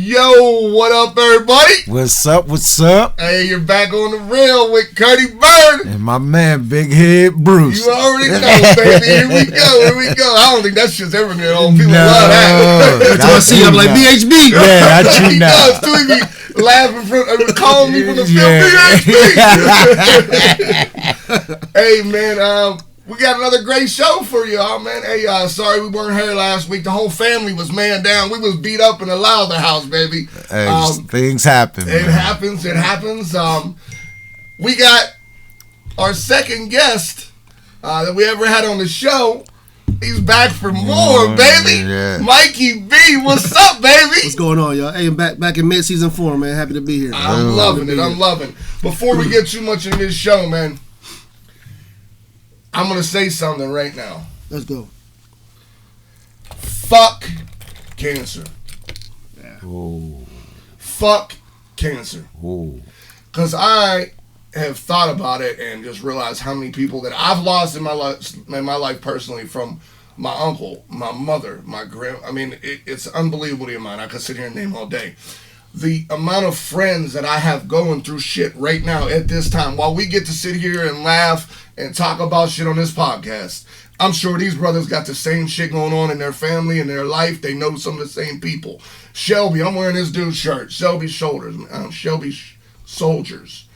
Yo, what up, everybody? What's up? What's up? Hey, you're back on the rail with Curdy Bird. And my man, Big Head Bruce. You already know, baby. Here we go. I don't think that shit's ever good on. People love that. That's why I see him like BHB. Yeah, I He treat now. does, too. He be laughing from, calling me from the film. Hey, man, we got another great show for y'all, man. Hey, sorry we weren't here last week. The whole family was man down. We was beat up in the Louder house, baby. Hey, things happen, man. It happens. We got our second guest that we ever had on the show. He's back for more, baby. Yeah. Mikey B, what's up, baby? What's going on, y'all? Hey, I'm back in mid-season form, man. Happy to be here. I'm loving it. Before we get too much in this show, man, I'm going to say something right now. Let's go. Fuck cancer. Yeah. Ooh. Fuck cancer. Ooh. Because I have thought about it and just realized how many people that I've lost in my life personally, from my uncle, my mother, my grand. I mean, it's unbelievable the amount. I could sit here and name all day. The amount of friends that I have going through shit right now at this time, while we get to sit here and laugh and talk about shit on this podcast, I'm sure these brothers got the same shit going on in their family and their life. They know some of the same people. Shelby, I'm wearing this dude's shirt. Shelby Shoulders, Shelby Soldiers.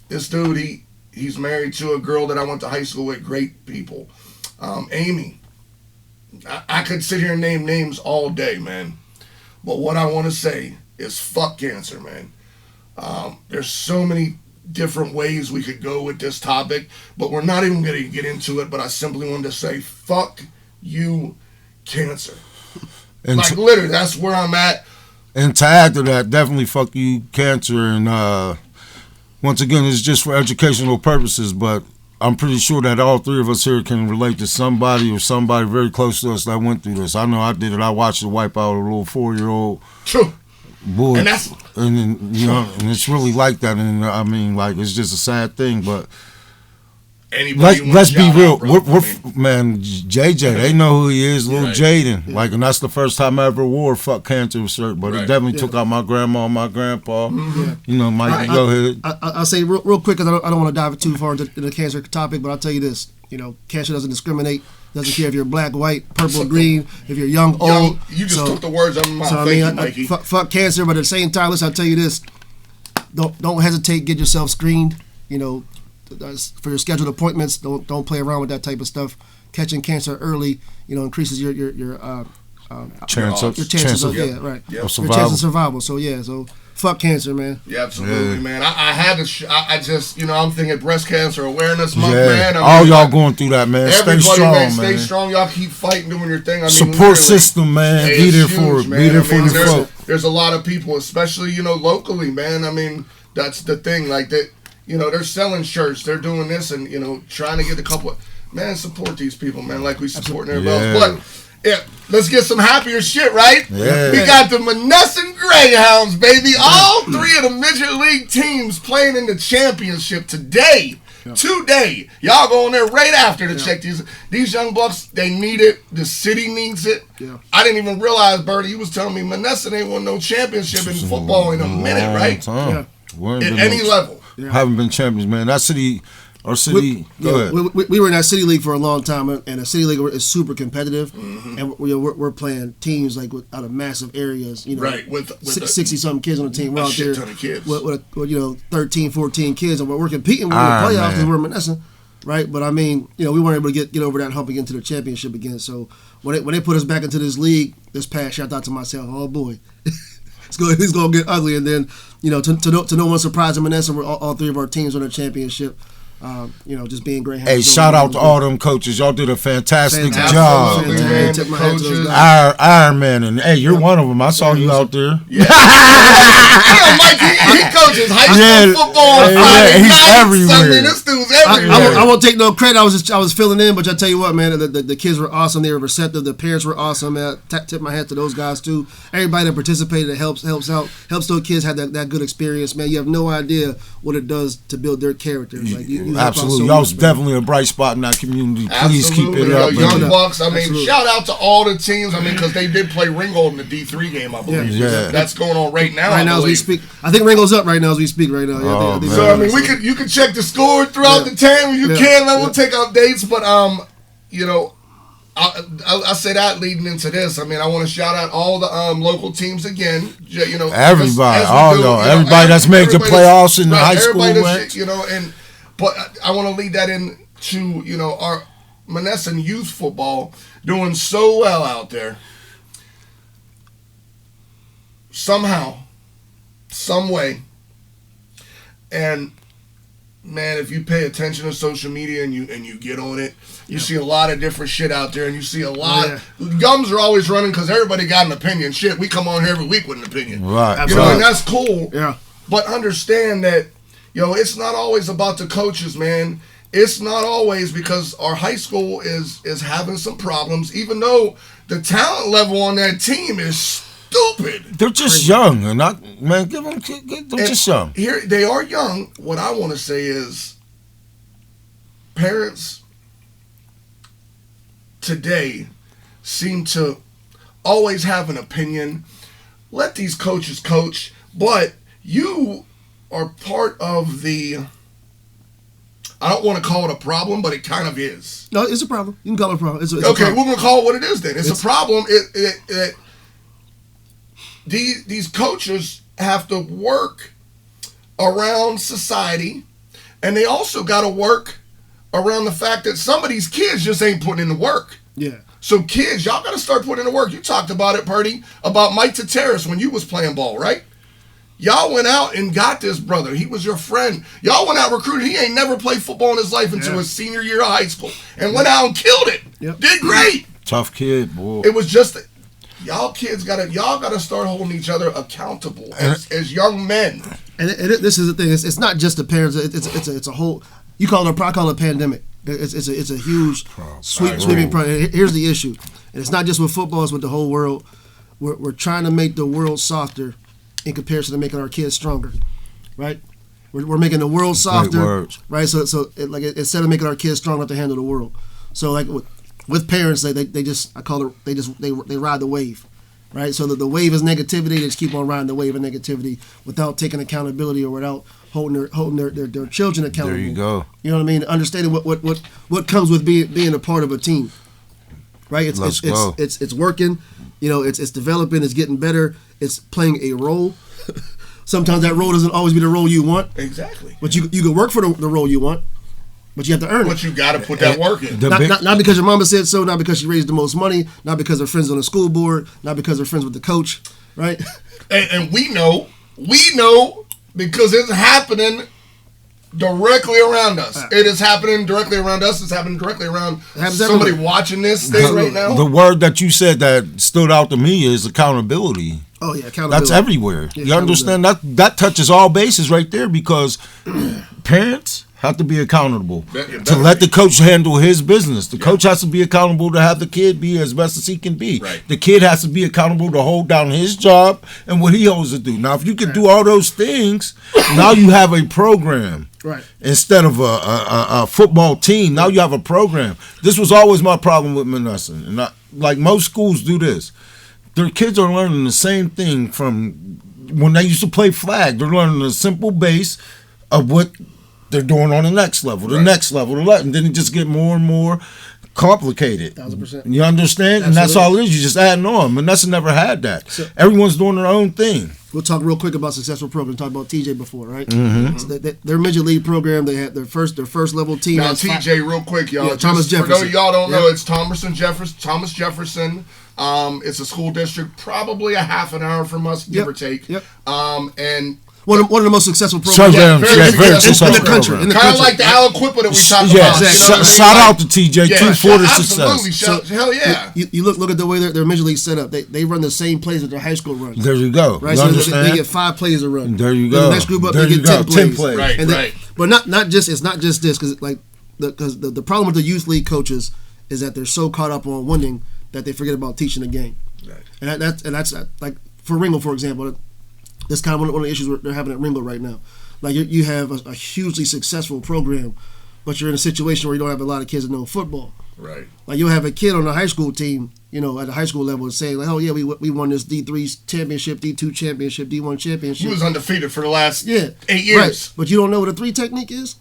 This dude, he's married to a girl that I went to high school with. Great people. Amy. I could sit here and name names all day, man. But what I want to say is fuck cancer, man. There's so many different ways we could go with this topic, but we're not even going to get into it. But I simply wanted to say, fuck you, cancer. And like, literally, that's where I'm at. And to add to that, definitely fuck you, cancer. And once again, it's just for educational purposes, but I'm pretty sure that all three of us here can relate to somebody or somebody very close to us that went through this. I know I did it. I watched it wipe out a little 4-year-old boy. And you know, and it's really like that. And I mean, like, it's just a sad thing, but let's be real. Man, JJ, they know who he is, little Jaden. Yeah. Like, and that's the first time I ever wore a fuck cancer shirt, but it definitely took out my grandma and my grandpa. Mm-hmm. You know, Mikey, go ahead. I'll say real quick, because I don't want to dive too far into the cancer topic, but I'll tell you this. You know, cancer doesn't discriminate. Doesn't care if you're black, white, purple, green, if you're young, old. You just took the words out of my mouth. Thank you, Mikey. Fuck cancer, but at the same time, listen, I'll tell you this. Don't hesitate. Get yourself screened. You know, for your scheduled appointments. Don't play around with that type of stuff. Catching cancer early, you know, increases your chances of survival. So fuck cancer, man. Yeah, absolutely, man. I had to. I just, you know, I'm thinking breast cancer awareness month, man. All y'all going through that, man. Stay strong, man. Stay strong. Y'all keep fighting, doing your thing. I mean, support system, man. Be there for it. Be there for your folk. There's a lot of people, especially, you know, locally, man. I mean, that's the thing, like that. You know, they're selling shirts. They're doing this and, you know, trying to get a couple of... Man, support these people, man, like we supporting everybody else. But, yeah, let's get some happier shit, right? Yeah. We got the Monessen Greyhounds, baby. All three of the Midget League teams playing in the championship today. Yeah. Today. Y'all going there right after to check these young bucks. They need it. The city needs it. Yeah. I didn't even realize, Bertie, you was telling me Monessen ain't won no championship in football in a minute, right? Yeah. At any level. Yeah. Haven't been champions, man. That city, our city. Go ahead. We were in that city league for a long time, and the city league is super competitive, and we're playing teams like out of massive areas. You know, right? With 60-something kids on the team. We're out there ton of kids. With 13, 14 kids, and we're competing with the playoffs because we're Monessen, right? But I mean, you know, we weren't able to get over that hump and get into the championship again. So when they put us back into this league this past year, I thought to myself, oh boy. It's going to get ugly, and then, you know, to no one's surprise in Monessen, all three of our teams won a championship. You know, just being great. Hey, shout out to all them coaches. Y'all did a fantastic job, man. Iron Man, and hey, you're one of them. I saw you out there. Yeah. Mikey, he coaches high school football. He's everywhere. I mean, this dude's everywhere. I won't take no credit. I was filling in, but I tell you what, man, the kids were awesome. They were receptive. The parents were awesome. Man, tip my hat to those guys too. Everybody that participated, that helps out, helps those kids have that good experience. Man, you have no idea what it does to build their character. Like you absolutely. Y'all was definitely a bright spot in that community. Please keep it up. Young Bucks, I mean, shout out to all the teams. I mean, because they did play Ringo in the D3 game, I believe. Yeah. That's going on right now. Right now as we speak. I think Ringo's up right now as we speak right now. So, I mean, you can check the score throughout the time. You can. I will take updates. But, you know, I say that leading into this. I mean, I want to shout out all the local teams again. You know, everybody, everybody that's made the playoffs in the high school ranks. You know, but I want to lead that into, you know, our Monessen youth football doing so well out there. Somehow, some way, and man, if you pay attention to social media and you get on it, you see a lot of different shit out there, and you see a lot. Gums are always running because everybody got an opinion. Shit, we come on here every week with an opinion, right? You know, and that's cool. Yeah. But understand that, it's not always about the coaches, man. It's not always, because our high school is having some problems, even though the talent level on that team is stupid. They're just young, and give them. They're just young. Here they are young. What I want to say is, parents today seem to always have an opinion. Let these coaches coach, but you are part of the. I don't want to call it a problem, but it kind of is. No, it's a problem. You can call it a problem. It's a okay, problem. we're gonna call it what it is then. It's a problem. These coaches have to work around society, and they also got to work around the fact that some of these kids just ain't putting in the work. Yeah. So kids, y'all got to start putting in the work. You talked about it, Purdy, about Mike Tateris when you was playing ball, right? Y'all went out and got this brother. He was your friend. Y'all went out recruited. He ain't never played football in his life until his senior year of high school, and went out and killed it. Yep. Did great. Tough kid, boy. It was just y'all kids gotta start holding each other accountable as young men. And this is the thing. It's not just the parents. It's a whole. I call it a pandemic. It's a huge sweeping problem. Here's the issue, and it's not just with football. It's with the whole world. We're trying to make the world softer in comparison to making our kids stronger, right? We're making the world softer, right? So instead of making our kids strong enough to handle the world, so like with parents, they ride the wave, right? So the wave is negativity. They just keep on riding the wave of negativity without taking accountability or without holding their children accountable. There you go. You know what I mean? Understanding what comes with being a part of a team, right? It's working. You know, it's developing. It's getting better. It's playing a role. Sometimes that role doesn't always be the role you want. Exactly. But you can work for the role you want. But you have to earn it. But you got to put that work in. Not because your mama said so, not because she raised the most money, not because they're friends on the school board, not because they're friends with the coach, right? And we know because it's happening directly around us. It is happening directly around us. It's happening directly around somebody watching this thing right now. The word that you said that stood out to me is accountability. Oh yeah, accountability. That's everywhere. Yeah, you understand? That touches all bases right there, because parents have to be accountable to let the coach handle his business. The coach has to be accountable to have the kid be as best as he can be. Right. The kid has to be accountable to hold down his job and what he owes to do. Now, if you can do all those things, now you have a program. Right. Instead of a football team, now you have a program. This was always my problem with Monessen. And like most schools do this. Their kids are learning the same thing from when they used to play flag. They're learning the simple base of what they're doing on the next level, next level, and then it just get more and more complicated. 1,000%. You understand? Absolutely. And that's all it is. You're just adding on. Monessen never had that. So, everyone's doing their own thing. We'll talk real quick about successful programs. Talked about TJ before, right? Mm-hmm. So their midget league program. They had their first level team. Now TJ, real quick, y'all. Yeah, Thomas Jefferson. For those of y'all don't know, it's Thomas Jefferson. It's a school district, probably a half an hour from us, give or take. Yep. And one of the most successful programs very in the country. Kind of like the Aliquippa that we talked about. Exactly. Shout out to TJ. 240 absolutely. success. Hell yeah. You look at the way their major league set up. They run the same plays that their high school runs. There you go. Right. You so they get 5 plays to run. There you go. And the next group up, they get 10 plays. Right. Right. But it's not just this, because the problem with the youth league coaches is that they're so caught up on winning that they forget about teaching the game. Right. And that's like for Ringo, for example. That's kind of one of the issues they're having at Ringo right now. Like you have a hugely successful program, but you're in a situation where you don't have a lot of kids that know football. Right. Like you'll have a kid on the high school team, you know, at the high school level saying like, oh yeah, we won this D3 championship, D2 championship, D1 championship. He was undefeated for the last 8 years. Right. But you don't know what a 3 technique is?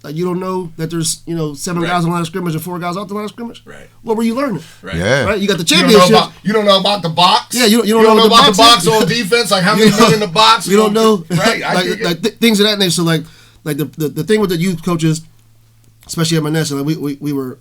Like you don't know that there's, you know, 7 guys on the line of scrimmage and 4 guys off the line of scrimmage? Right. What were you learning? Right. Yeah. Right? You got the championship. You don't know about the box? Yeah, you don't know know about the box is. on defense, like how many men in the box. You don't know. Right. like things of that nature. So like the thing with the youth coaches, especially at Manessa, like we were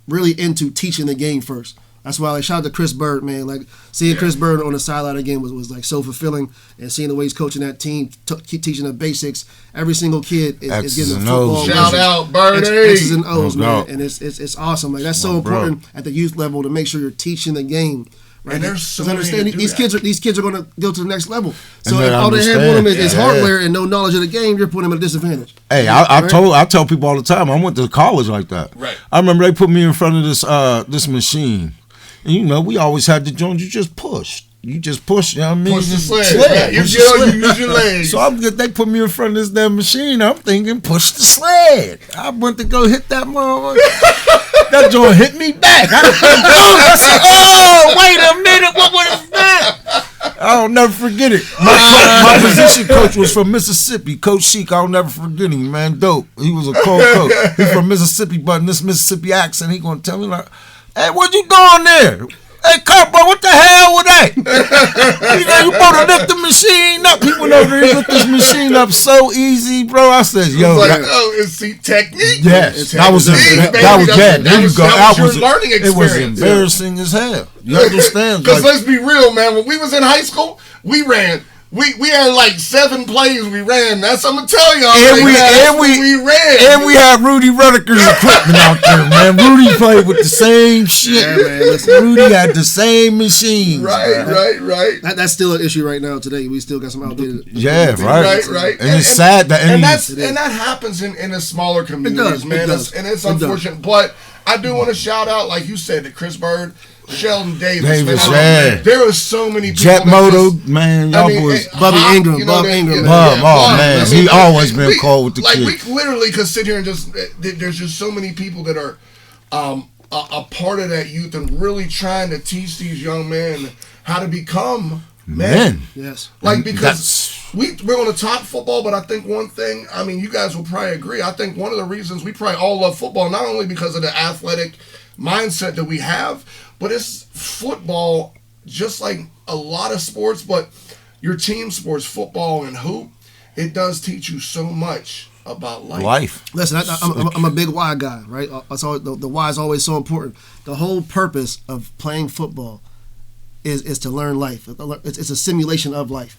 really into teaching the game first. That's why, like, shout out to Chris Bird, man. Like, seeing Chris Bird on the sideline again was like so fulfilling, and seeing the way he's coaching that team, keep teaching the basics. Every single kid is getting a football. Shout out, Birdie. X's and O's, man, and it's awesome. Like that's so important at the youth level to make sure you're teaching the game. Right? And there's so understand these kids are going to go to the next level. So if all they have on them is hardware and no knowledge of the game, you're putting them at a disadvantage. Hey, I tell people all the time. I went to college like that. Right. I remember they put me in front of this machine, and you know we always had the joint. You just push. You know what I mean? Push the sled. You use your legs. So they put me in front of this damn machine. I'm thinking, push the sled. I went to go hit that motherfucker. That joint hit me back. I said, oh, wait a minute. What was that? I'll never forget it. My position coach was from Mississippi. Coach Sheik, I'll never forget him, man. Dope. He was a cold coach. He's from Mississippi, but in this Mississippi accent, he going to tell me, like, hey, what you doing there? Hey, Kurt, bro, what the hell was that? You supposed to lift the machine up. People know they lift this machine up so easy, bro. I said, yo. It's the technique. Yes, that was bad. There you go. That was your learning experience. It was embarrassing as hell. You understand? Because let's be real, man. When we was in high school, we ran. We had like 7 plays we ran. That's what I'm gonna tell y'all. And we ran. And we had Rudy Rudiger's equipment out there, man. Rudy played with the same shit. Yeah, man. Listen, Rudy had the same machines. Right. That's still an issue right now today. We still got some outdated. Yeah, right. And it's sad that that happens in the smaller communities, man. It's unfortunate, but I do want to shout out, like you said, to Chris Bird. Sheldon Davis, man. There were so many people. Jet Moto, man, y'all boys. Bubby Ingram, Bob Ingram. Man, he always been called with the kids. Like, we literally could sit here and there's just so many people that are a part of that youth and really trying to teach these young men how to become men. Yes. Like, because we're going to talk football, but I think one thing, I mean, you guys will probably agree, I think one of the reasons we probably all love football, not only because of the athletic mindset that we have, but it's football, just like a lot of sports, but your team sports, football and hoop, it does teach you so much about life. Listen, I'm a big why guy, right? So the why is always so important. The whole purpose of playing football is to learn life. It's a simulation of life,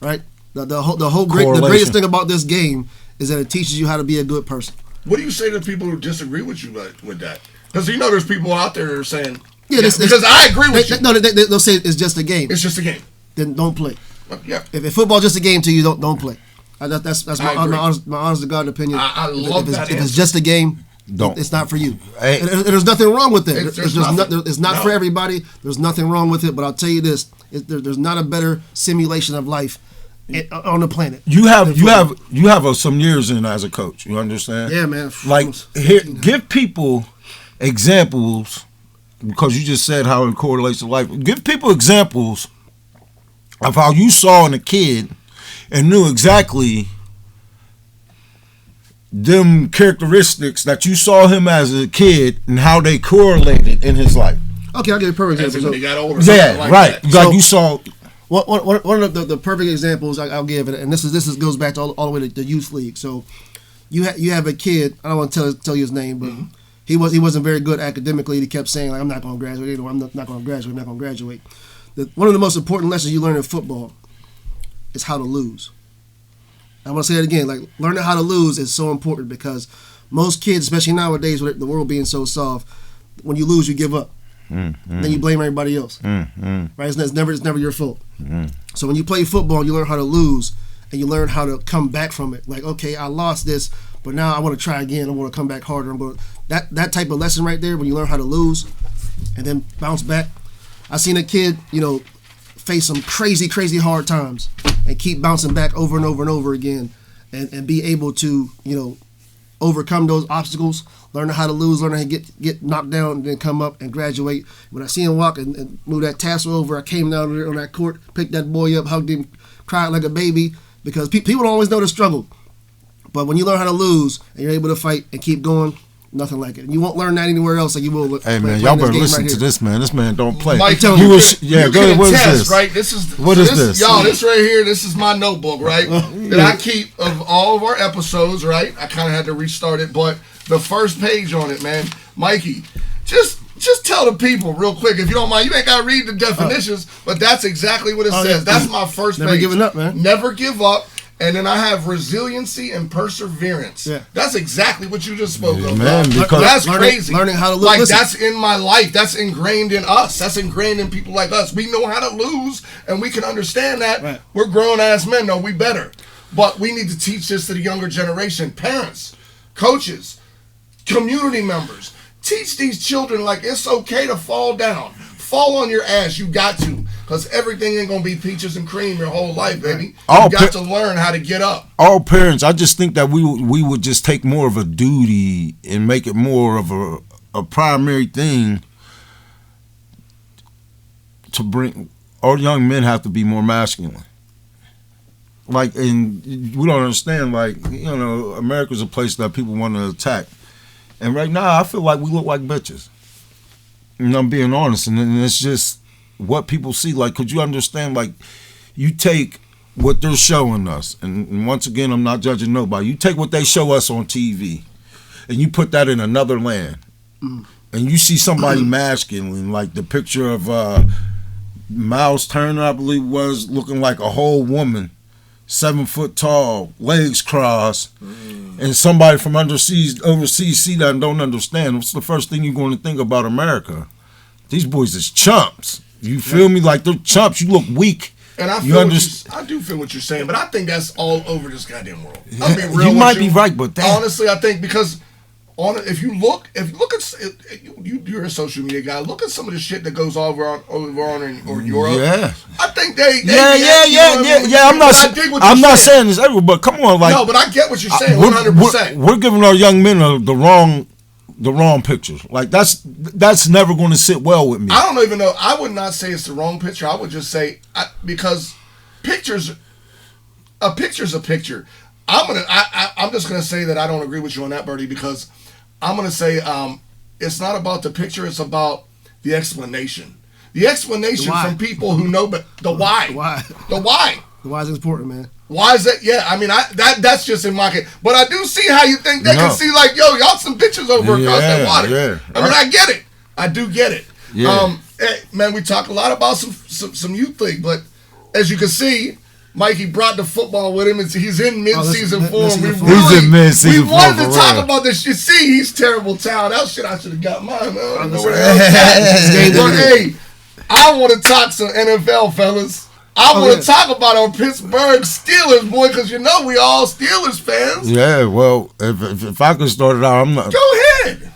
right? The greatest thing about this game is that it teaches you how to be a good person. What do you say to people who disagree with you with that? Because you know there's people out there that are saying, because I agree with you. No, they'll say it's just a game. It's just a game. Then don't play. Yeah. If football's just a game to you, don't play. That's my honest to God opinion. I love that. If it's just a game, don't. It's not for you. Hey. And there's nothing wrong with it. It's not for everybody. There's nothing wrong with it. But I'll tell you this: there's not a better simulation of life on the planet. You have some years in as a coach. You understand? Yeah, man. Like, give people examples, because you just said how it correlates to life. Give people examples of how you saw in a kid and knew exactly them characteristics that you saw him as a kid and how they correlated in his life. Okay, I'll give you a perfect example. When he got older. Yeah, right. Like you saw. One of the perfect examples I'll give, and this goes back to all the way to the youth league. So you have a kid. I don't want to tell you his name, but he wasn't very good academically. He kept saying, like, I'm not going to graduate. I'm not going to graduate. I'm not going to graduate. One of the most important lessons you learn in football is how to lose. I want to say that again. Like, learning how to lose is so important, because most kids, especially nowadays with the world being so soft, when you lose, you give up. Then you blame everybody else. Right? It's never your fault. So when you play football, you learn how to lose, and you learn how to come back from it. Like, okay, I lost this, but now I want to try again. I want to come back harder. That type of lesson right there, when you learn how to lose and then bounce back. I seen a kid, face some crazy hard times and keep bouncing back over and over and over again, and be able to, overcome those obstacles, learning how to lose, learning how to get knocked down, and then come up and graduate. When I see him walk and move that tassel over, I came down there on that court, picked that boy up, hugged him, cried like a baby, because people don't always know the struggle. But when you learn how to lose and you're able to fight and keep going, nothing like it. And you won't learn that anywhere else like you will. Hey, man, y'all better listen to this, man. This man don't play. Mike, go ahead. What is this? Right? What is this? Y'all, this right here, this is my notebook, right? That I keep of all of our episodes, right? I kind of had to restart it, but the first page on it, man. Mikey, just tell the people real quick, if you don't mind. You ain't got to read the definitions, but that's exactly what it says. Yeah. That's my first page. Never giving up, man. Never give up. And then I have resiliency and perseverance. Yeah. That's exactly what you just spoke of. Man, because that's crazy. Learning how to lose. Like, that's in my life. That's ingrained in us. That's ingrained in people like us. We know how to lose, and we can understand that. Right. We're grown-ass men. No, we better. But we need to teach this to the younger generation. Parents, coaches, community members. Teach these children, like, it's okay to fall down. Fall on your ass. You got to. Because everything ain't going to be peaches and cream your whole life, baby. You got to learn how to get up. All parents, I just think that we would just take more of a duty and make it more of a primary thing to bring. All young men have to be more masculine. Like, and we don't understand, like, America's a place that people want to attack. And right now, I feel like we look like bitches. And I'm being honest. And it's just what people see. Like, could you understand, like, you take what they're showing us, and once again, I'm not judging nobody. You take what they show us on TV, and you put that in another land, and you see somebody masculine, like the picture of Miles Turner, I believe was, looking like a whole woman, 7 foot tall, legs crossed, and somebody from overseas see that and don't understand. What's the first thing you're going to think about America? These boys is chumps. You feel me? Like, they're chumps. You look weak. And I do feel what you're saying, but I think that's all over this goddamn world. I mean, real. You might be right, but honestly, I think because if you look at you're a social media guy. Look at some of the shit that goes over on Europe. Yeah, I think they yeah. I'm not saying this everywhere, but come on, like, no, but I get what you're saying. 100%. We're giving our young men the wrong picture. Like, that's never going to sit well with me. I don't even know. I would not say it's the wrong picture. I would just say because a picture's a picture. I'm just gonna say that I don't agree with you on that, Bertie, because I'm gonna say it's not about the picture. It's about the explanation. The explanation from people who know, but the why. The why. The why is important, man. Why is that? Yeah, I mean, that's just in my case. But I do see how you think they can see, like, yo, y'all some bitches over across that water. Yeah. I mean, I get it. I do get it. Yeah. Hey, man, we talk a lot about some youth thing, but as you can see, Mikey brought the football with him. He's in mid-season form. He's in mid-season form. We wanted to talk about this shit. See, he's terrible talent. That shit, I should have got mine. Man. I don't know where the hell. But hey, I want to talk some NFL, fellas. I want to talk about our Pittsburgh Steelers, boy, because you know we all Steelers fans. Yeah, well, if I could start it out, I'm not. Go ahead.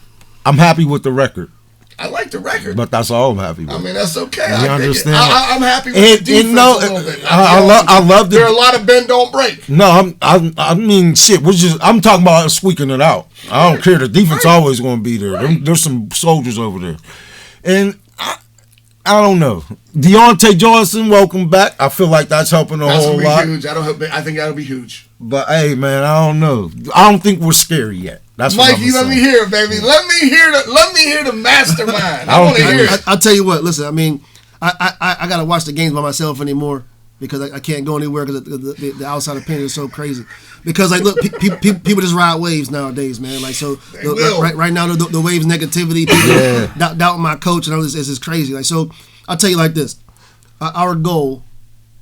I'm happy with the record. I like the record, but that's all I'm happy with. I mean, that's okay. You understand? I'm happy with the defense a little bit. I love the. There are a lot of bend don't break. No, I mean, shit. I'm talking about squeaking it out. I don't care. The defense always going to be there. Right. There's some soldiers over there, and I don't know. Deontay Johnson, welcome back. I feel like that's helping a whole lot. Huge. I think that'll be huge. But hey, man, I don't know. I don't think we're scary yet. That's Mikey, let me hear it, baby. Let me hear the mastermind. I want to hear it. I'll tell you what. Listen, I mean, I gotta watch the games by myself anymore because I can't go anywhere because the outside opinion is so crazy. Because, like, look, people just ride waves nowadays, man. Like, so right now the waves negativity, people doubting my coach and all this is crazy. Like, so I'll tell you like this: our goal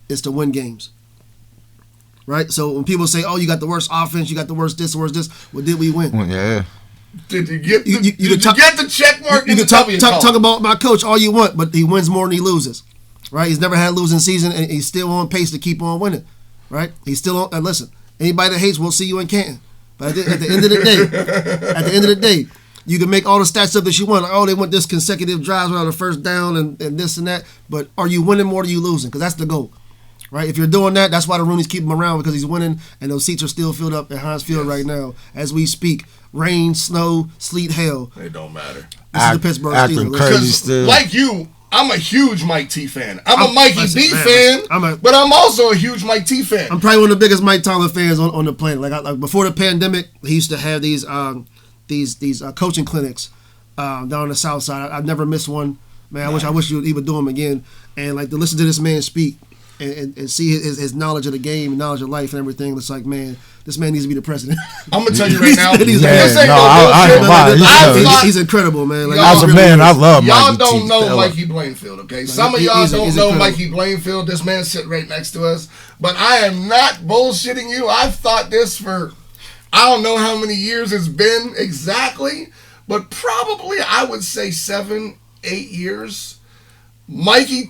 is to win games. Right? So when people say, oh, you got the worst offense, you got the worst this, well, did we win? Yeah. Did you get the check mark? You can talk about my coach all you want, but he wins more than he loses. Right? He's never had a losing season, and he's still on pace to keep on winning. Right? He's still on. And listen, anybody that hates, we'll see you in Canton. But at the end of the day, you can make all the stats up that you want. Like, oh, they want this consecutive drives without a first down and this and that. But are you winning more than you losing? Because that's the goal. right? If you're doing that, that's why the Rooney's keep him around, because he's winning, and those seats are still filled up at Heinz Field right now as we speak. Rain, snow, sleet, hail. It don't matter. This is the Pittsburgh acting Steelers. crazy still. Like you, I'm a huge Mike T fan. I'm a Mikey B man, fan, but I'm also a huge Mike T fan. I'm probably one of the biggest Mike Tomlin fans on the planet. Like before the pandemic, he used to have these coaching clinics down on the South Side. I've never missed one. Man, I wish he would do them again. And like to listen to this man speak and see his knowledge of the game, knowledge of life and everything. It's like, man, this man needs to be the president. I'm gonna tell you right now. He's incredible, man. Like, as a man, I love Mikey. Y'all don't know Mikey Blainfield, okay? Some of y'all don't know Mikey Blainfield. This man sitting right next to us. But I am not bullshitting you. I've thought this for, I don't know how many years it's been exactly, but probably I would say 7-8 years. Mikey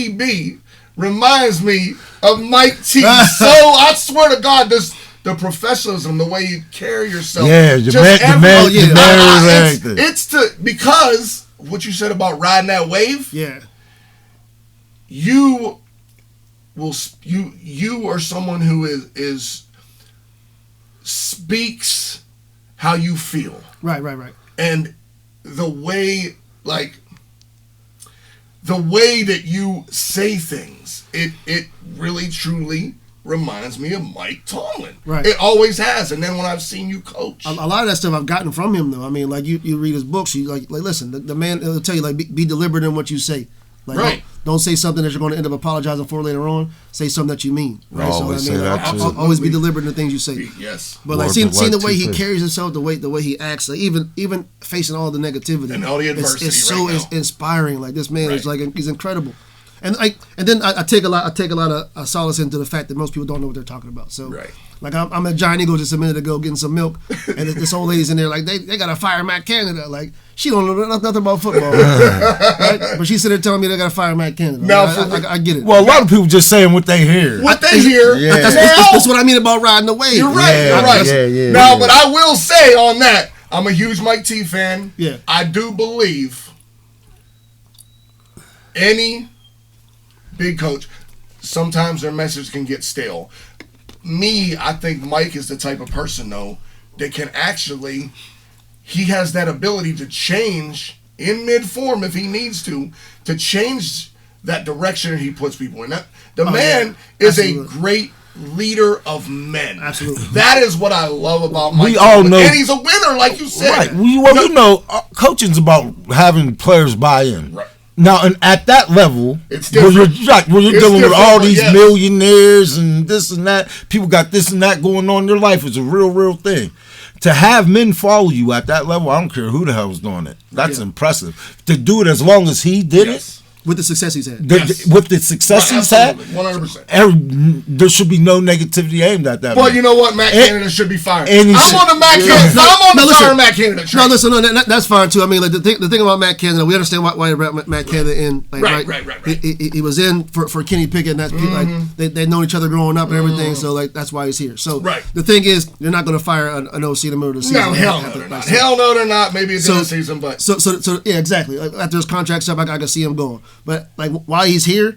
B reminds me of Mike T. So I swear to God, the professionalism, the way you carry yourself. Yeah, because what you said about riding that wave. Yeah, you are someone who is speaks how you feel. Right. And the way that you say things, it really truly reminds me of Mike Tomlin. Right. It always has. And then when I've seen you coach, a lot of that stuff I've gotten from him, though. I mean, like you read his books, you like listen, the man will tell you, like, be deliberate in what you say. Like, right. Don't say something that you're going to end up apologizing for later on. Say something that you mean. Right. Always say that too. Always be deliberate in the things you say. Yes. But like seeing the way he carries himself, the way he acts, like even facing all the negativity and all the adversity, it's so inspiring. Like this man is he's incredible. And then I take a lot of solace into the fact that most people don't know what they're talking about. So like I'm at Giant Eagle just a minute ago getting some milk, and this old lady's in there like they gotta fire Matt Canada. Like she don't know nothing about football, right? But she's sitting there telling me they gotta fire Matt Canada. Now, I get it. Well, a lot of people just saying what they hear. Yeah. That's what I mean about riding the wave. You're right. Yeah. Now, but I will say on that, I'm a huge Mike T fan. Yeah. I do believe any big coach, sometimes their message can get stale. I think Mike is the type of person, though, that can actually, he has that ability to change in mid-form if he needs to change that direction that he puts people in. The man is a great leader of men. Absolutely. That is what I love about Mike. We all know. And he's a winner, like you said. Right. You know, coaching's about having players buy in. Right. Now, and at that level, it's different. Where you're dealing with all these millionaires and this and that, people got this and that going on in their life, is a real thing. To have men follow you at that level, I don't care who the hell's doing it. That's impressive. To do it as long as he did it. With the success he's had. With the success he's had, 100%. There should be no negativity aimed at that. Well, you know what? Matt Canada should be fired. I'm on the Matt Canada. I'm on the fire Matt Canada train. No, listen, that's fine too. I mean, like the thing about Matt Canada, we understand why they brought Matt Canada in. Like, right. He was in for Kenny Pickett, and that's like they'd known each other growing up and everything. So like that's why he's here. So the thing is, they're not going to fire an OC in the middle of the season. No, hell no, they're not. Hell no, they're not. Maybe it's in the season, but so yeah, exactly. Like, after his contract's up, I can see him going. But like while he's here,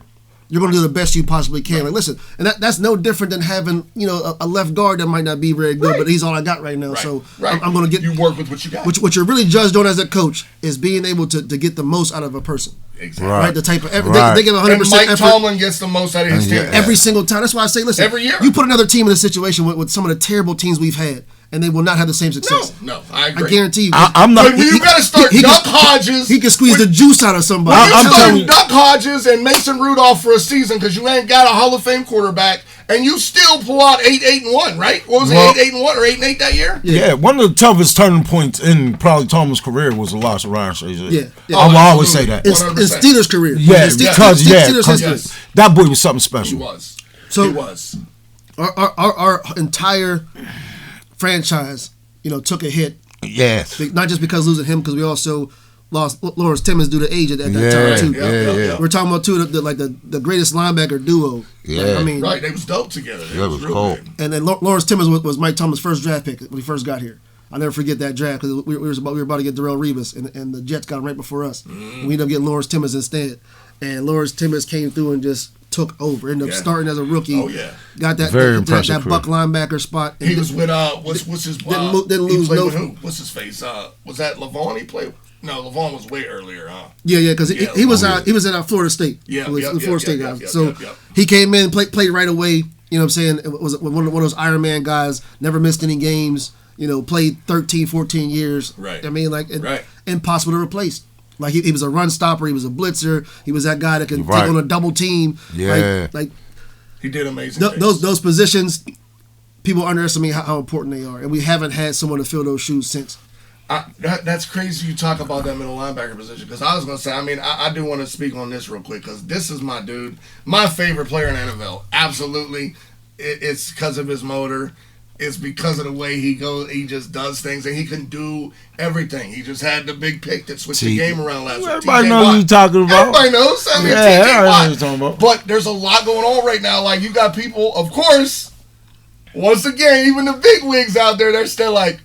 you're going to do the best you possibly can. Like, listen, and that's no different than having, a left guard that might not be very good, but he's all I got right now. So I'm going to get. You work with what you got. What you're really judged on as a coach is being able to get the most out of a person. Exactly. Right. The type of they give 100% and Mike effort. Tomlin gets the most out of his team every single time. That's why I say, listen, every year. You put another team in a situation with some of the terrible teams we've had, and they will not have the same success. No, I agree. I guarantee you. I'm not. But you got to start Duck Hodges. He can squeeze the juice out of somebody. I'm telling you, Duck Hodges and Mason Rudolph for a season because you ain't got a Hall of Fame quarterback, and you still pull out 8-1, right? What was it, 8-1 or 8-8 that year? Yeah, one of the toughest turning points in probably Tomlin's career was the loss of Ryan Shazier. Yeah. I will always say that. In Steelers' career. Yeah, because that boy was something special. He was. So he was. Our entire franchise, took a hit. Yes. Not just because losing him, because we also lost Lawrence Timmons due to age at that time too. Yeah. We're talking about the greatest linebacker duo. Yeah. Right, they was dope together. That was cool. And then Lawrence Timmons was Mike Tomlin's first draft pick when he first got here. I'll never forget that draft because we were about to get Darrelle Revis, and the Jets got him right before us. We ended up getting Lawrence Timmons instead. And Lawrence Timmons came through and just took over. Ended up starting as a rookie. Oh yeah, got that Very that impressive buck linebacker spot. he was with what's his didn't he lose played no. with who? What's his face? Was that LaVaughn? He played. No, LaVaughn was way earlier, huh? Yeah, because he was at Florida State. Yeah, Florida State guys. So yep. he came in, played right away. You know what I'm saying? It was one of those Iron Man guys. Never missed any games. You know, played 13, 14 years. Right. I mean, impossible to replace. Like he was a run stopper. He was a blitzer. He was that guy that could take on a double team. Yeah. Like he did amazing things. Those positions, people underestimate how important they are, and we haven't had someone to fill those shoes since. That's crazy you talk about that middle linebacker position, because I was going to say, I do want to speak on this real quick, because this is my dude, my favorite player in the NFL. Absolutely. It's because of his motor. It's because of the way he goes. He just does things, and he can do everything. He just had the big pick that switched the game around last week. Everybody knows who you're talking about. Everybody knows. I mean, TJ Watt. You're talking about. But there's a lot going on right now. Like, you got people, of course, once again, even the big wigs out there, they're still like,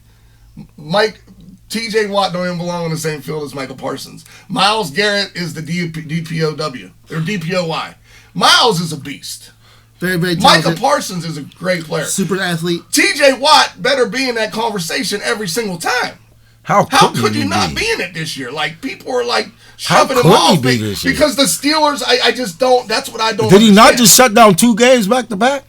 TJ Watt don't even belong on the same field as Michael Parsons. Myles Garrett is the DPOW, or DPOY. Myles is a beast. Very, very talented. Michael Parsons is a great player. Super athlete. TJ Watt better be in that conversation every single time. How could you not be in it this year? Like, people are like shoving him off because the Steelers, I just don't, that's what I don't Did he understand. not just shut down 2 games back to back?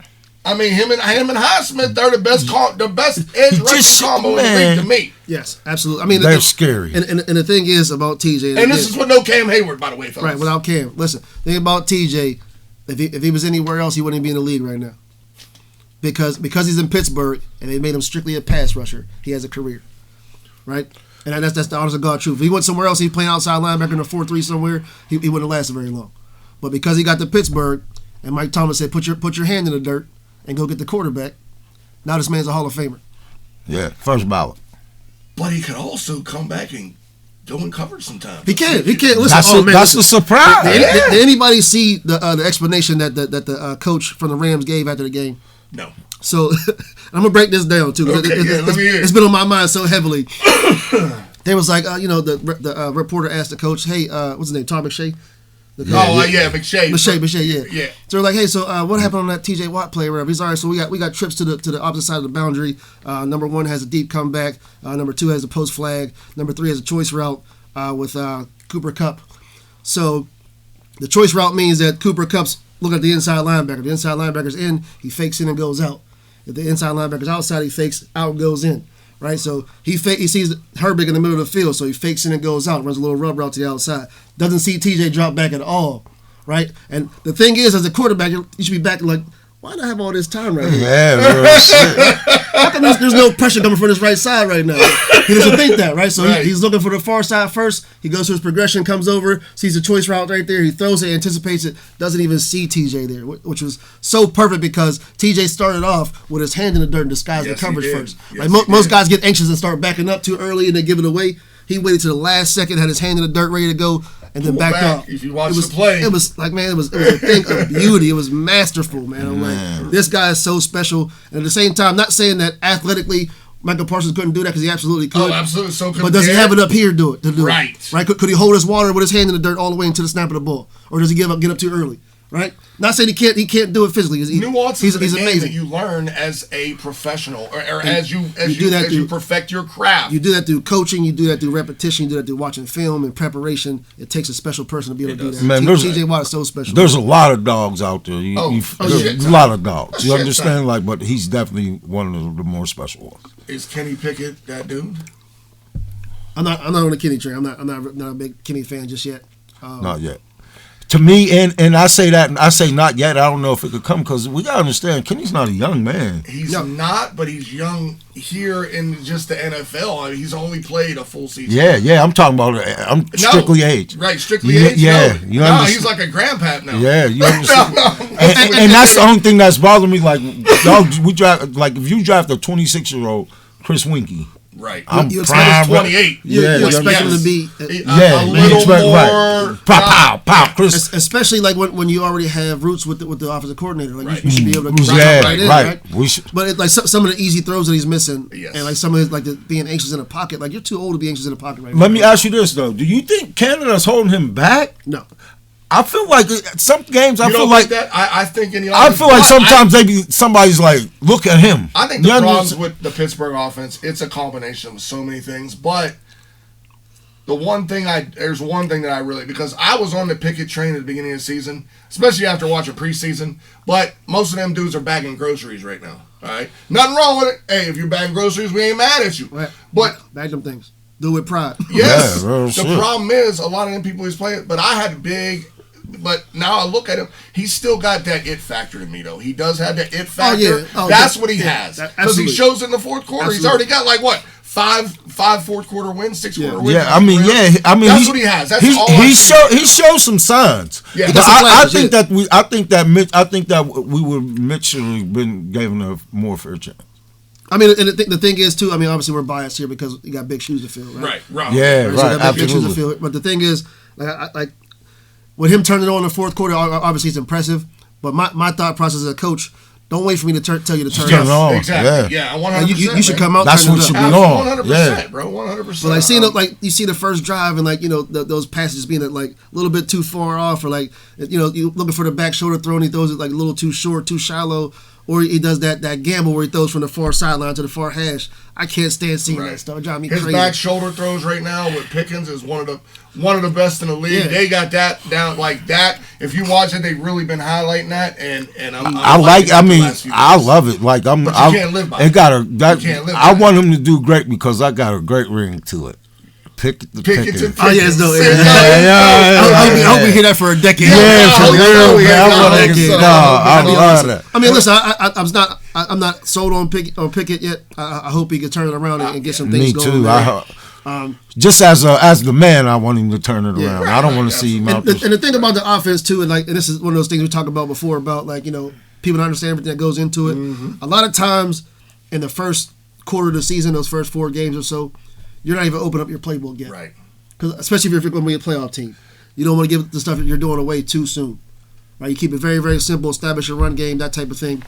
I mean, him and Highsmith, they're the best edge rushing combo in the league to me. Yes, absolutely. I mean, they're scary. And the thing is about TJ, and this is with no Cam Hayward, by the way, fellas. Right, without Cam. Listen, the thing about TJ, if he was anywhere else, he wouldn't be in the league right now. Because he's in Pittsburgh and they made him strictly a pass rusher, he has a career, right? And that's the honest to God truth. If he went somewhere else, he'd playing outside linebacker in a 4-3 somewhere, he wouldn't have lasted very long. But because he got to Pittsburgh, and Mike Thomas said, put your hand in the dirt and go get the quarterback, now this man's a Hall of Famer. Yeah, first ballot. But he could also come back and go and cover sometimes. He can. Listen, that's a surprise. Did anybody see the explanation that the coach from the Rams gave after the game? No. So I'm gonna break this down too. Okay, it's been on my mind so heavily. They was like, the reporter asked the coach, "Hey, what's his name? Tom McShay." McShay, yeah. So they're like, "Hey, so what happened on that TJ Watt play? Or whatever?" He's all right. So we got trips to the opposite side of the boundary. Number 1 has a deep comeback. Number 2 has a post flag. Number 3 has a choice route with Cooper Kupp. So the choice route means that Cooper Kupp's looking at the inside linebacker. The inside linebacker's in, he fakes in and goes out. If the inside linebacker's outside, he fakes out and goes in. Right, so he sees Herbig in the middle of the field, so he fakes in and goes out, runs a little rub route to the outside. Doesn't see TJ drop back at all, right? And the thing is, as a quarterback, you should be back like, why do I have all this time right here? Yeah, shit. How come there's no pressure coming from his right side right now? He doesn't think that, right? So he's looking for the far side first. He goes to his progression, comes over, sees the choice route right there. He throws it, anticipates it, doesn't even see TJ there, which was so perfect because TJ started off with his hand in the dirt and disguised the coverage first. Yes, like most guys get anxious and start backing up too early and they give it away. He waited to the last second, had his hand in the dirt, ready to go, and then backed up. If you watch the play, it was like, man, it was a thing of beauty. It was masterful, man. I'm like, this guy is so special. And at the same time, not saying that athletically Michael Parsons couldn't do that because he absolutely could. Oh, absolutely. So could. But does he have it up here to do it? Right. Right. Could he hold his water with his hand in the dirt all the way into the snap of the ball, or does he get up too early? Right. Not saying he can't do it physically. Nuances he's amazing. That you learn as a professional, or as you perfect your craft. You do that through coaching. You do that through repetition. You do that through watching film and preparation. It takes a special person to be able to do that. Man, TJ Watt is so special. There's a lot of dogs out there. There's a lot of dogs. You understand? Time. But he's definitely one of the more special ones. Is Kenny Pickett that dude? I'm not on the Kenny train. I'm not a big Kenny fan just yet. Not yet. To me, and I say that, and I say not yet. I don't know if it could come because we gotta understand Kenny's not a young man. He's not, but he's young here in just the NFL. I mean, he's only played a full season. Yeah. I'm talking about. I'm strictly age. Right, strictly age. Yeah, he's like a grandpap now. Yeah, you understand. And that's the only thing that's bothering me. Like, we draft. Like, if you draft a 26-year-old Chris Winkie. Right. You expect 28. You expect him to be a little more. Pow, Chris. Especially like when you already have roots with the offensive coordinator. Like you should be able to right. But like some of the easy throws that he's missing, yes. and like some of his like being anxious in the pocket. Like you're too old to be anxious in the pocket right now. Let me ask you this though: do you think Canada's holding him back? No. I feel like some games. I You feel don't like think that. I think in the I offense, feel like but sometimes somebody's like, look at him. I think the problems with the Pittsburgh offense, it's a combination of so many things. But there's one thing that I really, because I was on the Pickett train at the beginning of the season, especially after watching preseason. But most of them dudes are bagging groceries right now. All right, nothing wrong with it. Hey, if you're bagging groceries, we ain't mad at you. Right. But bag them things. Do it with pride. yes, Yeah, bro, the shit. problem is a lot of them people he's playing. But I had big. But now I look at him, he's still got that it factor to me, though. He does have that it factor. That's what he has. Because he shows in the fourth quarter. Absolutely. He's already got, like, what, five fourth quarter wins, 6 quarter wins? Yeah, I mean, that's what he has. That's all he showed some signs. Yeah. But I think that we would Mitch should have been given a more fair chance. I mean, and the thing is, too, I mean, obviously we're biased here because you got big shoes to fill, right? Right. Yeah, right. right, So big shoes to absolutely. fill. But the thing is, like with him turning it on in the fourth quarter, obviously it's impressive. But my thought process as a coach, don't wait for me to tell you to turn it on. Exactly. Yeah, 100%. You should come out. That's what should be on. 100%, bro. 100%. But like you see the first drive and those passes being like a little bit too far off, or like you looking for the back shoulder throw and he throws it like a little too short, too shallow, or he does that gamble where he throws from the far sideline to the far hash. I can't stand seeing that stuff. It drives me crazy. His back shoulder throws right now with Pickens is one of the best in the league. Yeah. They got that down like that. If you watch it, they've really been highlighting that, and I love it. Like but you can't live by it. I want him to do great because I got a great ring to it. Pickens. Oh yes, no. I hope we hear that for a decade. Yeah, for real, man. I love that. I mean, listen, I'm not sold on Pickett yet. I hope he can turn it around and get some things going. Me too. Just as the man, I want him to turn it around. I don't want to see him out there. And the thing about the offense too, and this is one of those things we talked about before about people don't understand everything that goes into it. Mm-hmm. A lot of times in the first quarter of the season, those first 4 games or so, you're not even open up your playbook yet. Right. Because especially if you're going to be a playoff team, you don't want to give the stuff that you're doing away too soon. Right? You keep it very, very simple, establish your run game, that type of thing.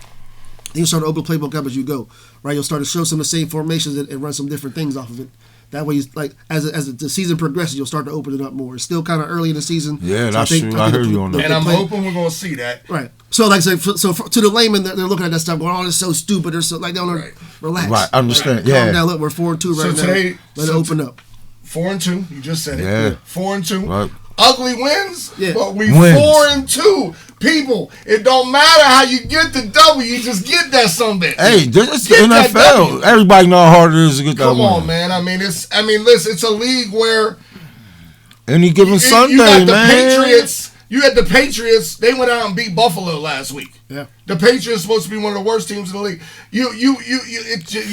Then you start to open the playbook up as you go. Right? You'll start to show some of the same formations and run some different things off of it. That way, as the season progresses, you'll start to open it up more. It's still kind of early in the season. Yeah, that's true. I heard you on that. And I'm hoping we're going to see that. Right. So, like I say, to the layman, they're looking at that stuff going, "Oh, this is so stupid." They're so they don't relax. Right. Understand. Right. Yeah. Calm down. Look, we're 4-2 right now. Let it open up. 4-2. You just said it. Yeah. 4-2. Right. Ugly wins. Yeah. But we 4-2. People, it don't matter how you get the W, you just get that sumbitch. Hey, this is the NFL. Everybody know how hard it is to get that win. Come on, man. I mean, listen, it's a league where any given Sunday, you got the man. Patriots. You had the Patriots. They went out and beat Buffalo last week. Yeah. The Patriots supposed to be one of the worst teams in the league. You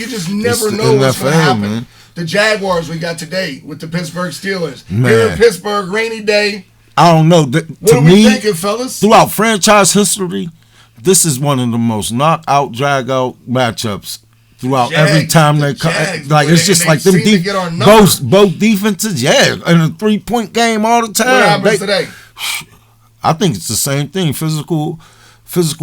just never know what's going to happen. Man. The Jaguars we got today with the Pittsburgh Steelers. Man. Here in Pittsburgh, rainy day. I don't know. What are we thinking, fellas? Throughout franchise history, this is one of the most knockout, drag-out matchups throughout every time they come. Like it's just like them both defenses, and a 3-point game all the time. What happens today? I think it's the same thing. Physical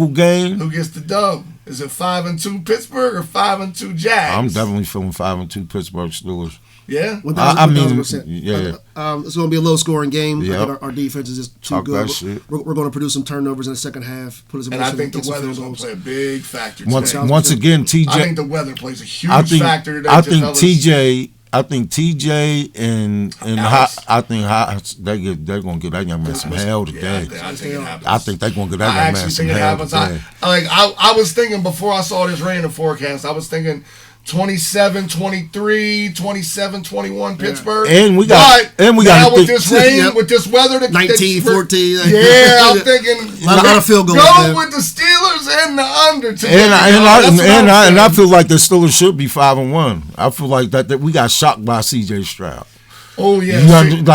game. Who gets the dub? Is it 5-2 Pittsburgh or 5-2 Jags? I'm definitely feeling 5-2 Pittsburgh Steelers. Yeah, I mean, it's going to be a low-scoring game. Yep. I think our defense is just too good. We're going to produce some turnovers in the second half. And I think the weather's going to play a big factor. Once again, TJ. I think the weather plays a huge factor today. I think TJ and they're gonna give that young man some hell today. I think they're gonna give that young man some hell today. I was thinking before I saw this rain in the forecast, I was thinking 27-23, 27-21 Pittsburgh. And we got with this rain, with this weather, 19-14. Yeah, I'm thinking a lot of field goals. Go with the Steelers and the under today. And I feel like the Steelers should be 5-1. I feel like that we got shocked by C.J. Stroud. Oh yeah,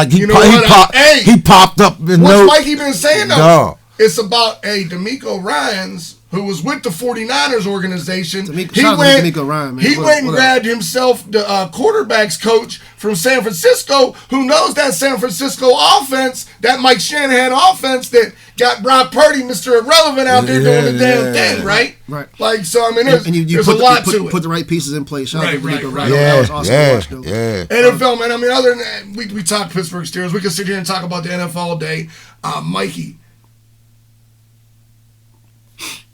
he popped up. What's Mikey been saying though? It's about D'Amico Ryans. who was with the 49ers organization, he Ryan, went and grabbed himself the quarterback's coach from San Francisco, who knows that San Francisco offense, that Mike Shanahan offense that got Brock Purdy, Mr. Irrelevant, out there doing the damn thing, right? Right. Like, so, I mean, there's a lot to it. Put the right pieces in place. Right. That was awesome to watch, though. NFL, man, I mean, other than that, we talk Pittsburgh Steelers. We can sit here and talk about the NFL all day. Mikey,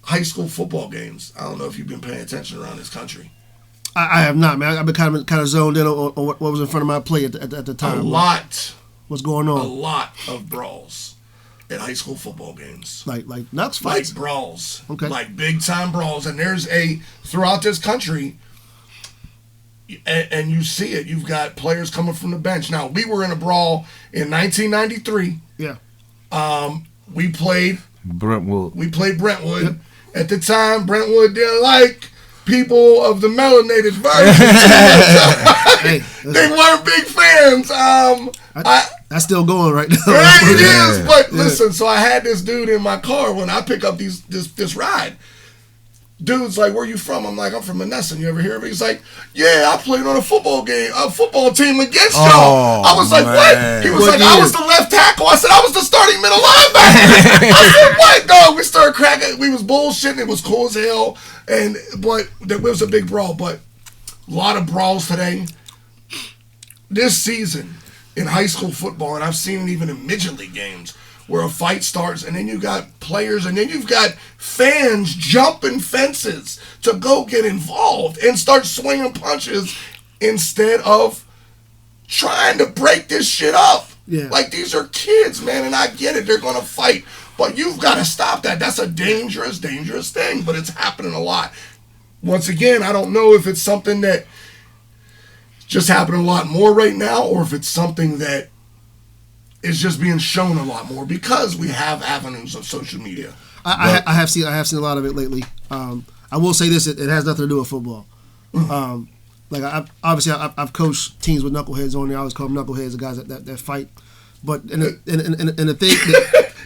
high school football games. I don't know if you've been paying attention around this country. I have not, man. I've been kind of zoned in on what was in front of my plate at the time. A lot. What's going on? A lot of brawls at high school football games. Like nuts fights? Like brawls. Okay. Like big-time brawls. And there's throughout this country, and you see it, you've got players coming from the bench. Now, we were in a brawl in 1993. Yeah. We played Brentwood. Yep. At the time, Brentwood didn't like people of the melanated version. They weren't big fans. That's still going right now. It is, but listen, so I had this dude in my car when I pick up this ride. Dude's like, where you from? I'm like, I'm from Menneson. You ever hear of it? He's like, yeah, I played on a football team against y'all. I was like, what? He was like, I was the left tackle. I said, I was the starting middle linebacker. I said, what? No, we started cracking. We was bullshitting. It was cool as hell. But there was a big brawl. But a lot of brawls today. This season in high school football, and I've seen it even in midget league games, where a fight starts, and then you got players, and then you've got fans jumping fences to go get involved and start swinging punches instead of trying to break this shit up. Yeah. Like, these are kids, man, and I get it. They're going to fight, but you've got to stop that. That's a dangerous, dangerous thing, but it's happening a lot. Once again, I don't know if it's something that just happening a lot more right now, or if it's something that is just being shown a lot more because we have avenues of social media. I have seen a lot of it lately. I will say this: it has nothing to do with football. I've coached teams with knuckleheads on there. I always call them knuckleheads, the guys that fight. But the thing,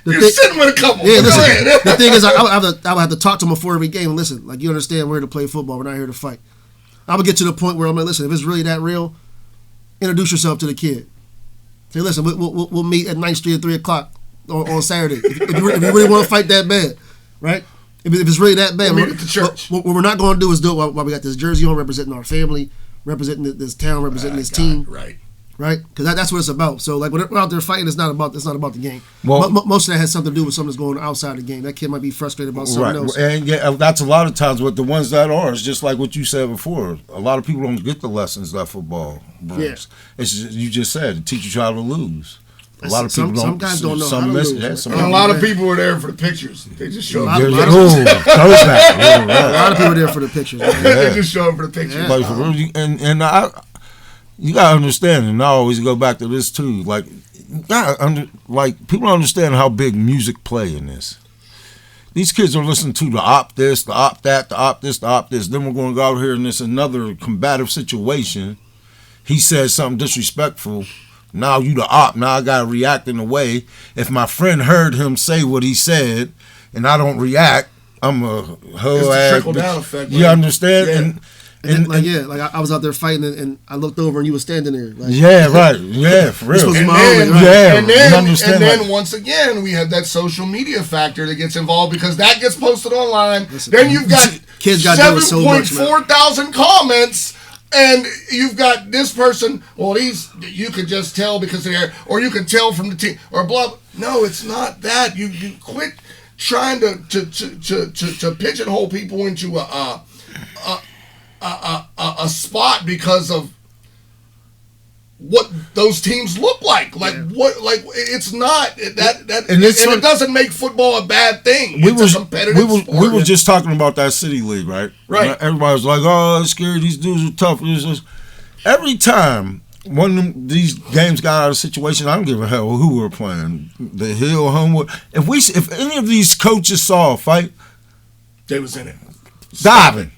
you're sitting with a couple. Yeah, listen. The thing is, I would have to talk to them before every game. And listen, like, you understand, we're here to play football. We're not here to fight. I would get to the point where I'm like, listen, if it's really that real, introduce yourself to the kid. Say, listen, we'll meet at 9th Street at 3 o'clock on Saturday. If you really want to fight that bad, right? If it's really that bad, we'll meet at the church. What we're not going to do is do it while we got this jersey on, representing our family, representing this town, representing this team. Right? Because that's what it's about. So, like, when we're out there fighting, it's not about the game. Well, most of that has something to do with something that's going on outside the game. That kid might be frustrated about something else. And that's a lot of times what the ones that are. It's just like what you said before. A lot of people don't get the lessons that football brings. Yeah. It's just, you just said, it teaches you how to lose. A lot of people don't. Some guys don't know how to lose. And a lot of people were there for the pictures. They just show up. A lot of people are there for the pictures. They just show up for the pictures. Yeah. You gotta understand, and I always go back to this too. Like, people don't understand how big music play in this. These kids are listening to the op this, the op that, the op this, the op this. Then we're going to go out here in this another combative situation. He says something disrespectful. Now you the op. Now I gotta react in a way. If my friend heard him say what he said, and I don't react, I'm a whole ass. Trickle down effect. You understand? Yeah. I was out there fighting, and I looked over, and you were standing there. Like, yeah, right. Yeah, for real. And then once again, we have that social media factor that gets involved because that gets posted online. Listen, then you've got kids got 7.4 thousand comments, and you've got this person. Well, you could just tell because they're, or you can tell from the team, or blah. No, it's not that. You quit trying to pigeonhole people into a spot because of what those teams look like. It's not that and it doesn't make football a bad thing. It's a competitive sport. We were just talking about that city league, right? Right. Everybody was like, "Oh, it's scary. These dudes are tough." Every time one of these games got out of situation, I don't give a hell who we're playing. The Hill, Homewood. If any of these coaches saw a fight, they was in it. Diving.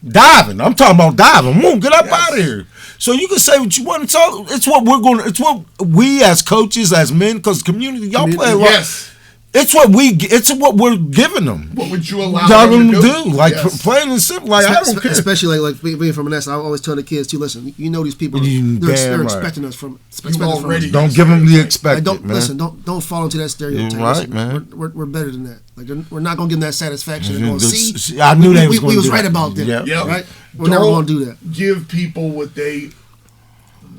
I'm talking about diving. Won't get up out of here. So you can say what you want to talk. It's what we're going. It's what we as coaches, as men, because community, y'all play a lot. Yes. It's what we're giving them. What would you allow them to to do? do? Like plain and simple. Like I don't care. Especially like being from Vanessa, I always tell the kids too. Listen, you know these people. They're expecting us from. Don't give them the expected. Don't man. Listen. Don't fall into that stereotype. You're right, listen, man. We're better than that. Like we're not gonna give them that satisfaction. They're gonna see. I knew they we was right about that. Yeah. Right. We're never gonna do that. Give people what they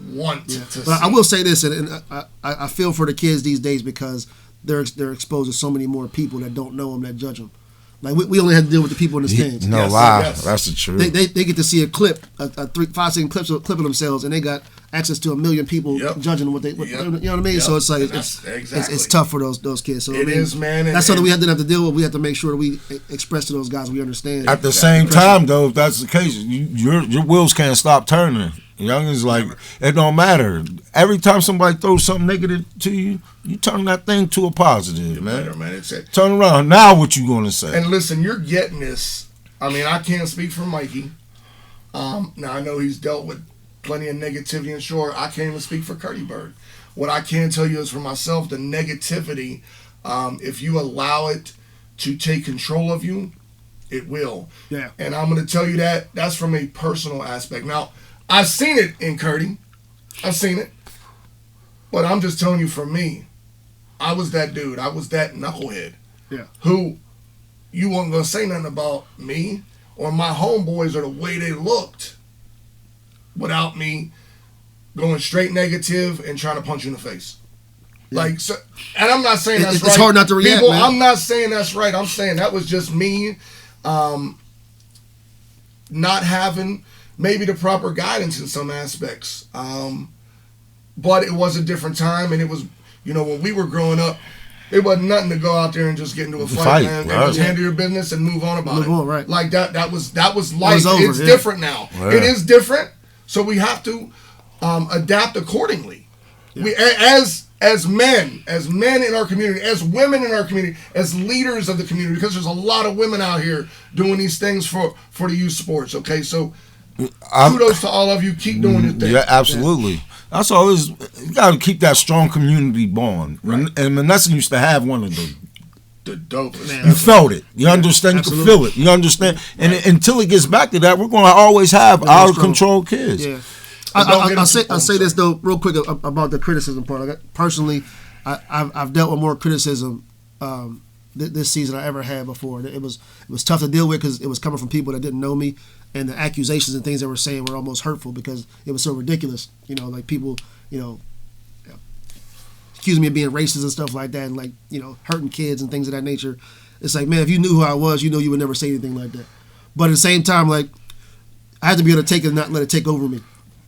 want to see. But I will say this, and I feel for the kids these days because they're exposed to so many more people that don't know them, that judge them. Like we only have to deal with the people in the stands. No lie, that's the truth. They get to see a clip, a 5-second clip of themselves, and they got access to 1 million people judging what they. You know what I mean? Yep. So it's like it's tough for those kids. So it is, man. That's something we have to deal with. We have to make sure that we express to those guys we understand. At the same time, though, if that's the case, your wheels can't stop turning. Youngins, like, it don't matter. Every time somebody throws something negative to you, you turn that thing to a positive, man. Better, man. Turn around. Now what you going to say? And listen, you're getting this. I mean, I can't speak for Mikey. Now, I know he's dealt with plenty of negativity, and sure, I can't even speak for Curdy Bird. What I can tell you is for myself, the negativity, if you allow it to take control of you, it will. Yeah. And I'm going to tell you that's from a personal aspect. Now, I've seen it in Curdy. I've seen it. But I'm just telling you, for me, I was that dude. I was that knucklehead. Yeah. Who you weren't going to say nothing about me or my homeboys or the way they looked without me going straight negative and trying to punch you in the face. Yeah. Like, so, and I'm not saying that's right. It's hard not to react, People, man. I'm not saying that's right. I'm saying that was just me not having maybe the proper guidance in some aspects. But it was a different time, and it was, when we were growing up, it wasn't nothing to go out there and just get into a fight, man, and just handle your business and move on about it. Right. Like that was life. Over, it's different now. Yeah. It is different, so we have to adapt accordingly. Yeah. We as men in our community, as women in our community, as leaders of the community, because there's a lot of women out here doing these things for the youth sports. Okay, so kudos to all of you. Keep doing your thing. Yeah, absolutely. Yeah. That's always, you got to keep that strong community bond. Right. And Vanessa used to have one of the dopest. Man, you felt it. You understand? Absolutely. You can feel it. You understand? And until it gets back to that, we're going to always have out of control kids. Yeah. I'll say this though, real quick about the criticism part. Like, personally, I've dealt with more criticism this season I ever had before. It was tough to deal with because it was coming from people that didn't know me, and the accusations and things they were saying were almost hurtful because it was so ridiculous. Like people, accusing me of being racist and stuff like that, and like hurting kids and things of that nature. It's like, man, if you knew who I was, you would never say anything like that. But at the same time, like, I had to be able to take it and not let it take over me.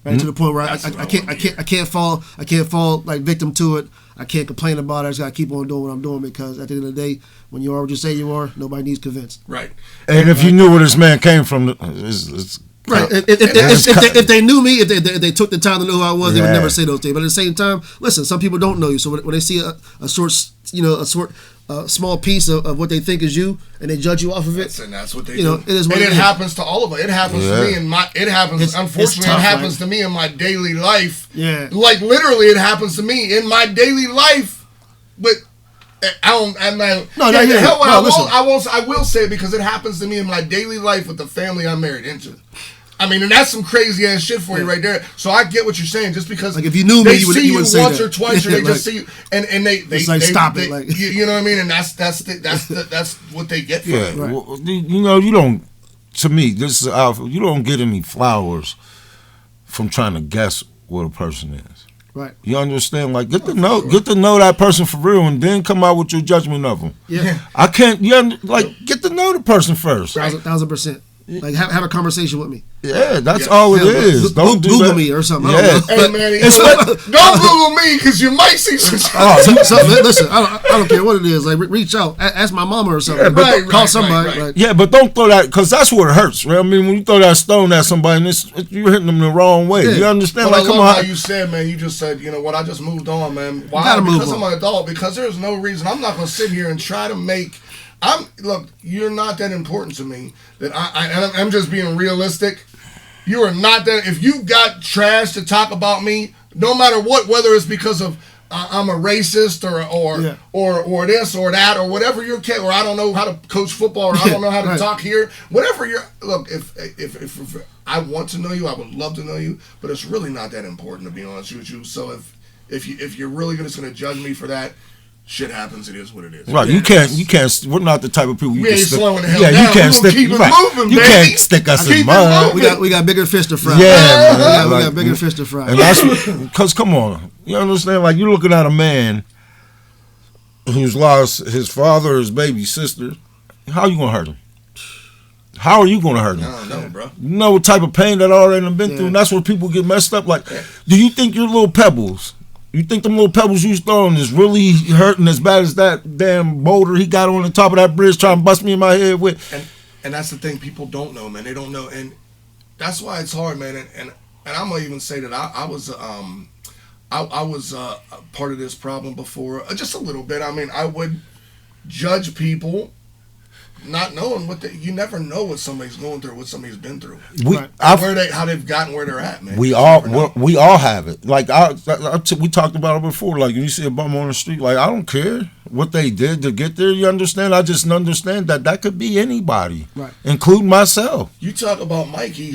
Right, to the point where I can't fall like victim to it. I can't complain about it. I just gotta keep on doing what I'm doing because at the end of the day, when you are what you say you are, nobody needs convinced. Right. And if you knew where this man came from, it's right. If they knew me, if they took the time to know who I was, they would never say those things. But at the same time, listen, some people don't know you, so when they see a small piece of what they think is you, and they judge you off of it. And that's what they do. It is what it happens to all of us. It happens to me, unfortunately, it happens to me in my daily life. Yeah, like literally, it happens to me in my daily life. But I will say it because it happens to me in my daily life with the family I'm married into. I mean, and that's some crazy ass shit for you right there. So I get what you're saying. Just because like if you knew me, you see you once or twice, or they just see you, and they stop it. Like you know what I mean? And that's what they get for it. Right. Well, you don't. To me, this is you don't get any flowers from trying to guess what a person is. Right. You understand? Like get to know that person for real, and then come out with your judgment of them. Yeah. I can't. Get to know the person first. 1,000%. Like have a conversation with me. Yeah, that's all it is. Don't Google me or something. Yeah. Hey man, don't Google me because you might see some. Listen, I don't care what it is. Like reach out, ask my mama or something. Yeah, call somebody. Right. Like, yeah, but don't throw that because that's where it hurts. Right? I mean, when you throw that stone at somebody, and you're hitting them the wrong way. Yeah. You understand? But like, I love how you said, man. You just said, you know what? I just moved on, man. Why? Because I'm an adult. Because there's no reason. I'm not going to sit here and try to make. Look, you're not that important to me. That I'm just being realistic. You are not that. If you got trash to talk about me, no matter what, whether it's because of I'm a racist or this or that or whatever your case, or I don't know how to coach football, or I don't know how to talk here. Whatever you're, look, if I want to know you, I would love to know you, but it's really not that important, to be honest with you. So if you're really just going to judge me for that, shit happens. It is what it is. Right. You can't. We're not the type of people. We ain't slowing the hell down. You can't stick. Keep it moving, you baby. Can't stick us in mud. We got bigger fish to fry. Yeah, man. We got bigger fish to fry. And that's because come on, you understand? Like, you're looking at a man who's lost his father, his baby sister. How you gonna hurt him? How are you gonna hurt him? I don't know, bro. You know what type of pain that already been through, and that's where people get messed up. Like, do you think your little pebbles? You think them little pebbles you was throwing is really hurting as bad as that damn boulder he got on the top of that bridge trying to bust me in my head with? And that's the thing, people don't know, man. They don't know, and that's why it's hard, man. And I'm gonna even say that I was a part of this problem before, just a little bit. I mean, I would judge people not knowing you never know what somebody's going through, what somebody's been through, how they've gotten where they're at, man. We all have it. Like we talked about it before. Like, you see a bum on the street, like, I don't care what they did to get there. You understand? I just understand that could be anybody, right, including myself. You talk about Mikey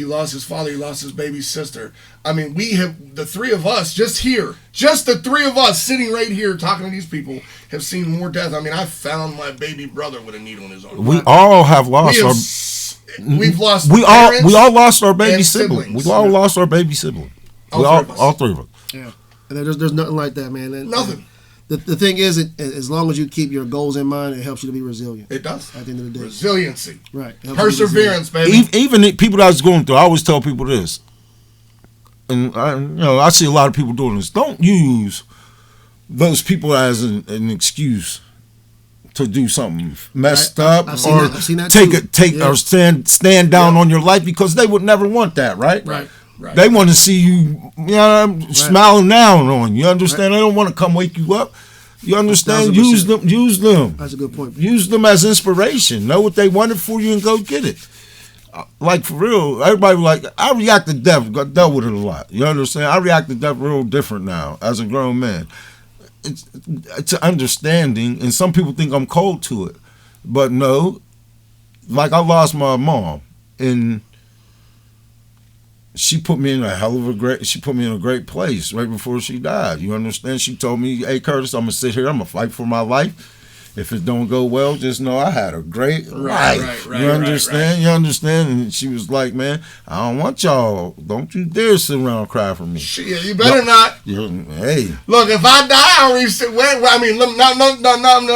lost his father, he lost his baby sister. I mean, we have, the three of us, just the three of us sitting right here talking to these people, have seen more death. I mean, I found my baby brother with a needle in his arm. We all have lost we've lost we all lost our baby sibling. We all lost our baby sibling. All three of us. Yeah. And there's nothing like that, man. Nothing. The thing is, as long as you keep your goals in mind, it helps you to be resilient. It does. At the end of the day. Resiliency. Right. Perseverance, baby. Even the people that I was going through, I always tell people this. And I see a lot of people doing this. Don't use those people as an excuse to do something messed up, or or stand down on your life, because they would never want that, right? Right. They want to see you, smiling down on you. You understand? They don't want to come wake you up. You understand? 1,000%. Use them. That's a good point. Use them as inspiration. Know what they wanted for you and go get it. Like, for real, everybody like, I react to death. Got dealt with it a lot. You understand? I react to death real different now as a grown man. It's understanding, and some people think I'm cold to it, but no. Like, I lost my mom, and she put me in a great place right before she died. You understand? She told me, "Hey, Curtis, I'm gonna sit here. I'm gonna fight for my life. If it don't go well, just know I had a great life." You understand? You understand? And she was like, "Man, I don't want y'all. Don't you dare sit around and cry for me." Shit, you better not. Hey, look, if I die,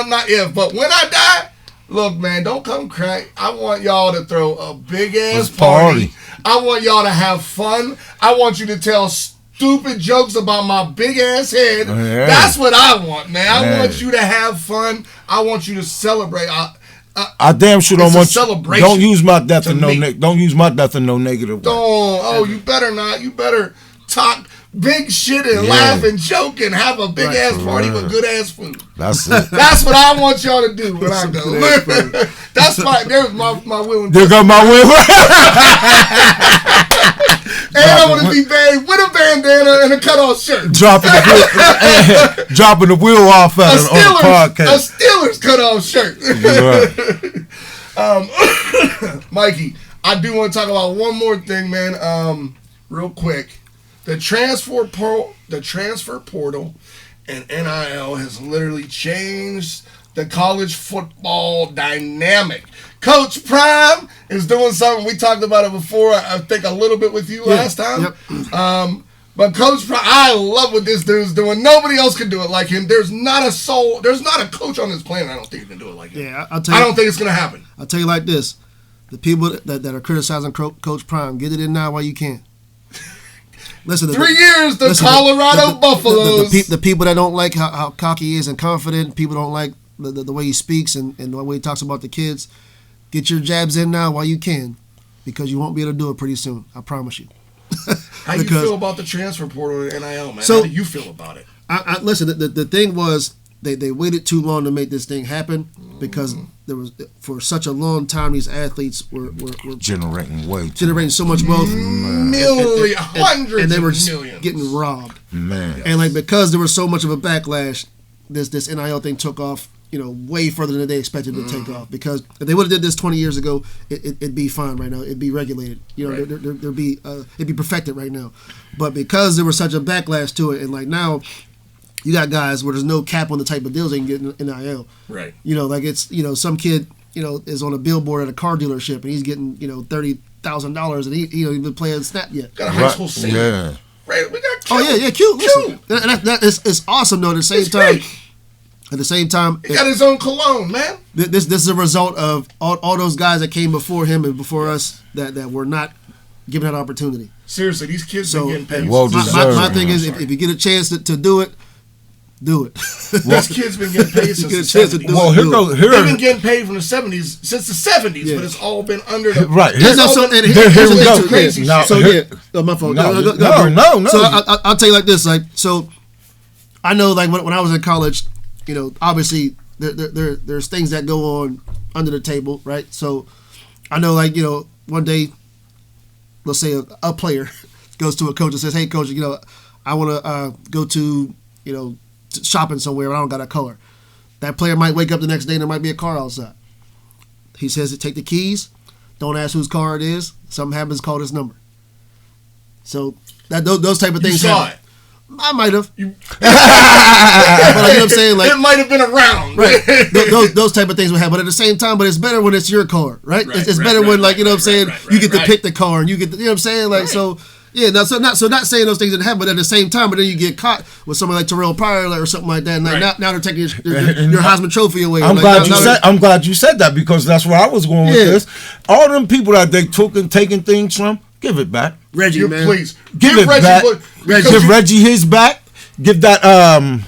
not if, but when I die, look, man, don't come cry. I want y'all to throw a big ass party. I want y'all to have fun. I want you to tell stupid jokes about my big ass head. Yeah. That's what I want, man. I want you to have fun. I want you to celebrate. I damn sure don't want celebration. Don't use my death in don't use my death in no negative way. Oh, you better not. You better talk big shit and laugh and joke and have a big ass party with good ass food. That's it. That's what I want y'all to do when I go. There's my will. There go my will. And I want to be buried with a bandana and a cutoff shirt. Dropping the wheel off on the podcast. A Steelers cutoff shirt. Right. Mikey, I do want to talk about one more thing, man. Real quick. The transfer portal and NIL has literally changed the college football dynamic. Coach Prime is doing something. We talked about it before, I think a little bit with you last time. Yep. But Coach Prime, I love what this dude's doing. Nobody else can do it like him. There's not a coach on this planet I don't think can do it like him. Yeah, I'll tell you. I don't think it's going to happen. I'll tell you like this. The people that are criticizing Coach Prime, get it in now while you can. Listen, 3 years, the Colorado Buffaloes. The people that don't like how cocky he is and confident, people don't like the way he speaks and the way he talks about the kids, get your jabs in now while you can, because you won't be able to do it pretty soon. I promise you. How you feel about the transfer portal and NIL, man? How do you feel about it? Listen, the thing was, they waited too long to make this thing happen, because there was, for such a long time, these athletes were generating so much wealth, hundreds, and they were millions getting robbed. Man. And like because there was so much of a backlash, this NIL thing took off, way further than they expected it to take off. Because if they would have did this 20 years ago, it'd be fine right now. It'd be regulated. Right. It'd be perfected right now. But because there was such a backlash to it, and like now, you got guys where there's no cap on the type of deals they can get in NIL. Right. Like it's some kid is on a billboard at a car dealership and he's getting $30,000 and he's been playing snap yet. Got a high school senior. Yeah. Right. We got cute. Oh yeah, cute. Listen, it's awesome though. At the same time. Great. At the same time, He got his own cologne, man. This is a result of all those guys that came before him and before us that were not given that opportunity. Seriously, these kids been getting paid. Well My thing is, if you get a chance to do it, do it. These kids been getting paid since the Get a chance to 70s. do Well, it. They've been getting paid from the 70s, since the 70s, Yeah. but it's all been under the... Right. Here's It's all also, been- and here here's we the go. thing, too. Crazy Now, So here- my fault. No, Go, no. So I'll tell you like this. Like so, I know like when I was in college, obviously there's things that go on under the table, right? So I know like one day, let's say a player goes to a coach and says, "Hey, coach, I want to go to shopping somewhere, but I don't got a car." That player might wake up the next day and there might be a car outside. He says, "Take the keys. Don't ask whose car it is. Something happens, call this number." So those type of You things saw happen. it. I might have. You- But like, you know what I'm saying? Like, it might have been around. right. Those type of things will happen. But at the same time, but it's better when it's your car, right? Right, It's right, better right, when, like, right, you know what I'm saying? right, You get to right. pick the car and you get to, you know what I'm saying? Like, Right. so, yeah, not saying those things didn't happen, but at the same time, but then you get caught with someone like Terrell Pryor or something like that. And like, Right. now they're taking your Heisman Trophy away. I'm Like, glad now- you now said. I'm glad you said that because that's where I was going with Yeah. this. All them people that they took and taking things from, give it back. Reggie, You man. please. Give it Reggie back. what- Reggie. because Give you- Reggie his back. Give that Man,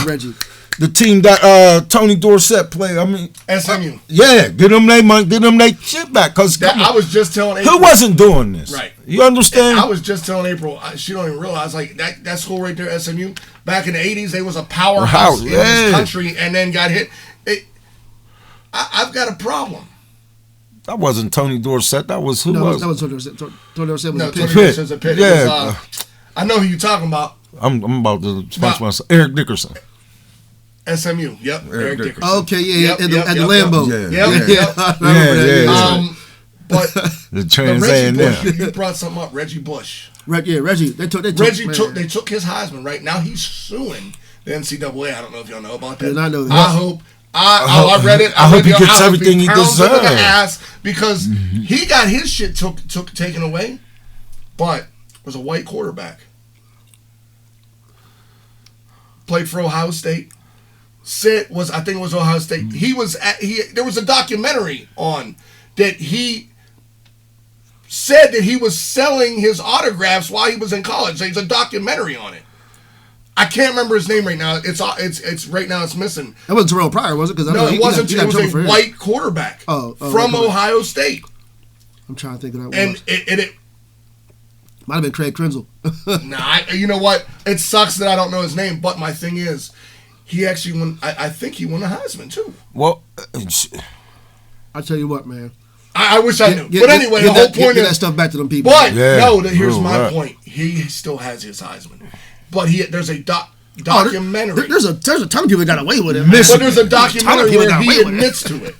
Reggie. the team that Tony Dorsett played. I mean, SMU. yeah, get them their money, get them their shit back. Cause I was just telling April. who wasn't doing this? Right. You understand? I was just telling April, she don't even realize, like, that school right there, SMU, back in the 80s, they was a powerhouse in Yeah. this country and then got hit. I've got a problem. That wasn't Tony Dorsett. That was who No, was? that was Tony Dorsett. Tony Dorsett was No, a Tony pick. Dorsett was a pit. Yeah. It was, I know who you're talking about. I'm about to express Nah. myself. Eric Dickerson. SMU. Yep. Eric Dickerson. Okay, yeah, Yep, at yep, the yep, Lambeau. yep. Yep, Yeah, yep. I remember that, Yeah. But The the Trans Reggie A&M. Bush, you brought something up, Reggie Bush. Reggie. They took Reggie man. they took his Heisman. Right now, he's suing the NCAA. I don't know if y'all know about that. Did not know that. I hope. I read it. I hope he read it. gets everything he pounds under the deserves. ass because he got his shit taken away, but was a white quarterback. Played for Ohio State. Sid was, I think it was Ohio State. There was a documentary on that he said that he was selling his autographs while he was in college. There's a documentary on it. I can't remember his name right now. It's right now. It's missing. That wasn't Terrell Pryor, was it? Because No, it wasn't. He It got was trouble for a him. white quarterback Oh, from okay. Ohio State, I'm trying to think of that. and was. it Might have been Craig Krenzel. you know what? It sucks that I don't know his name. But my thing is, he actually won. I think he won the Heisman too. Well, I tell you what, man. I wish I knew. But anyway, the whole point get that is. stuff back to them people. But Yeah, no, here's real my rap. point. He still has his Heisman, but there's a documentary. There's a ton of people that got away with it. Man. Miss- But there's a documentary people where got he away with it. admits to it.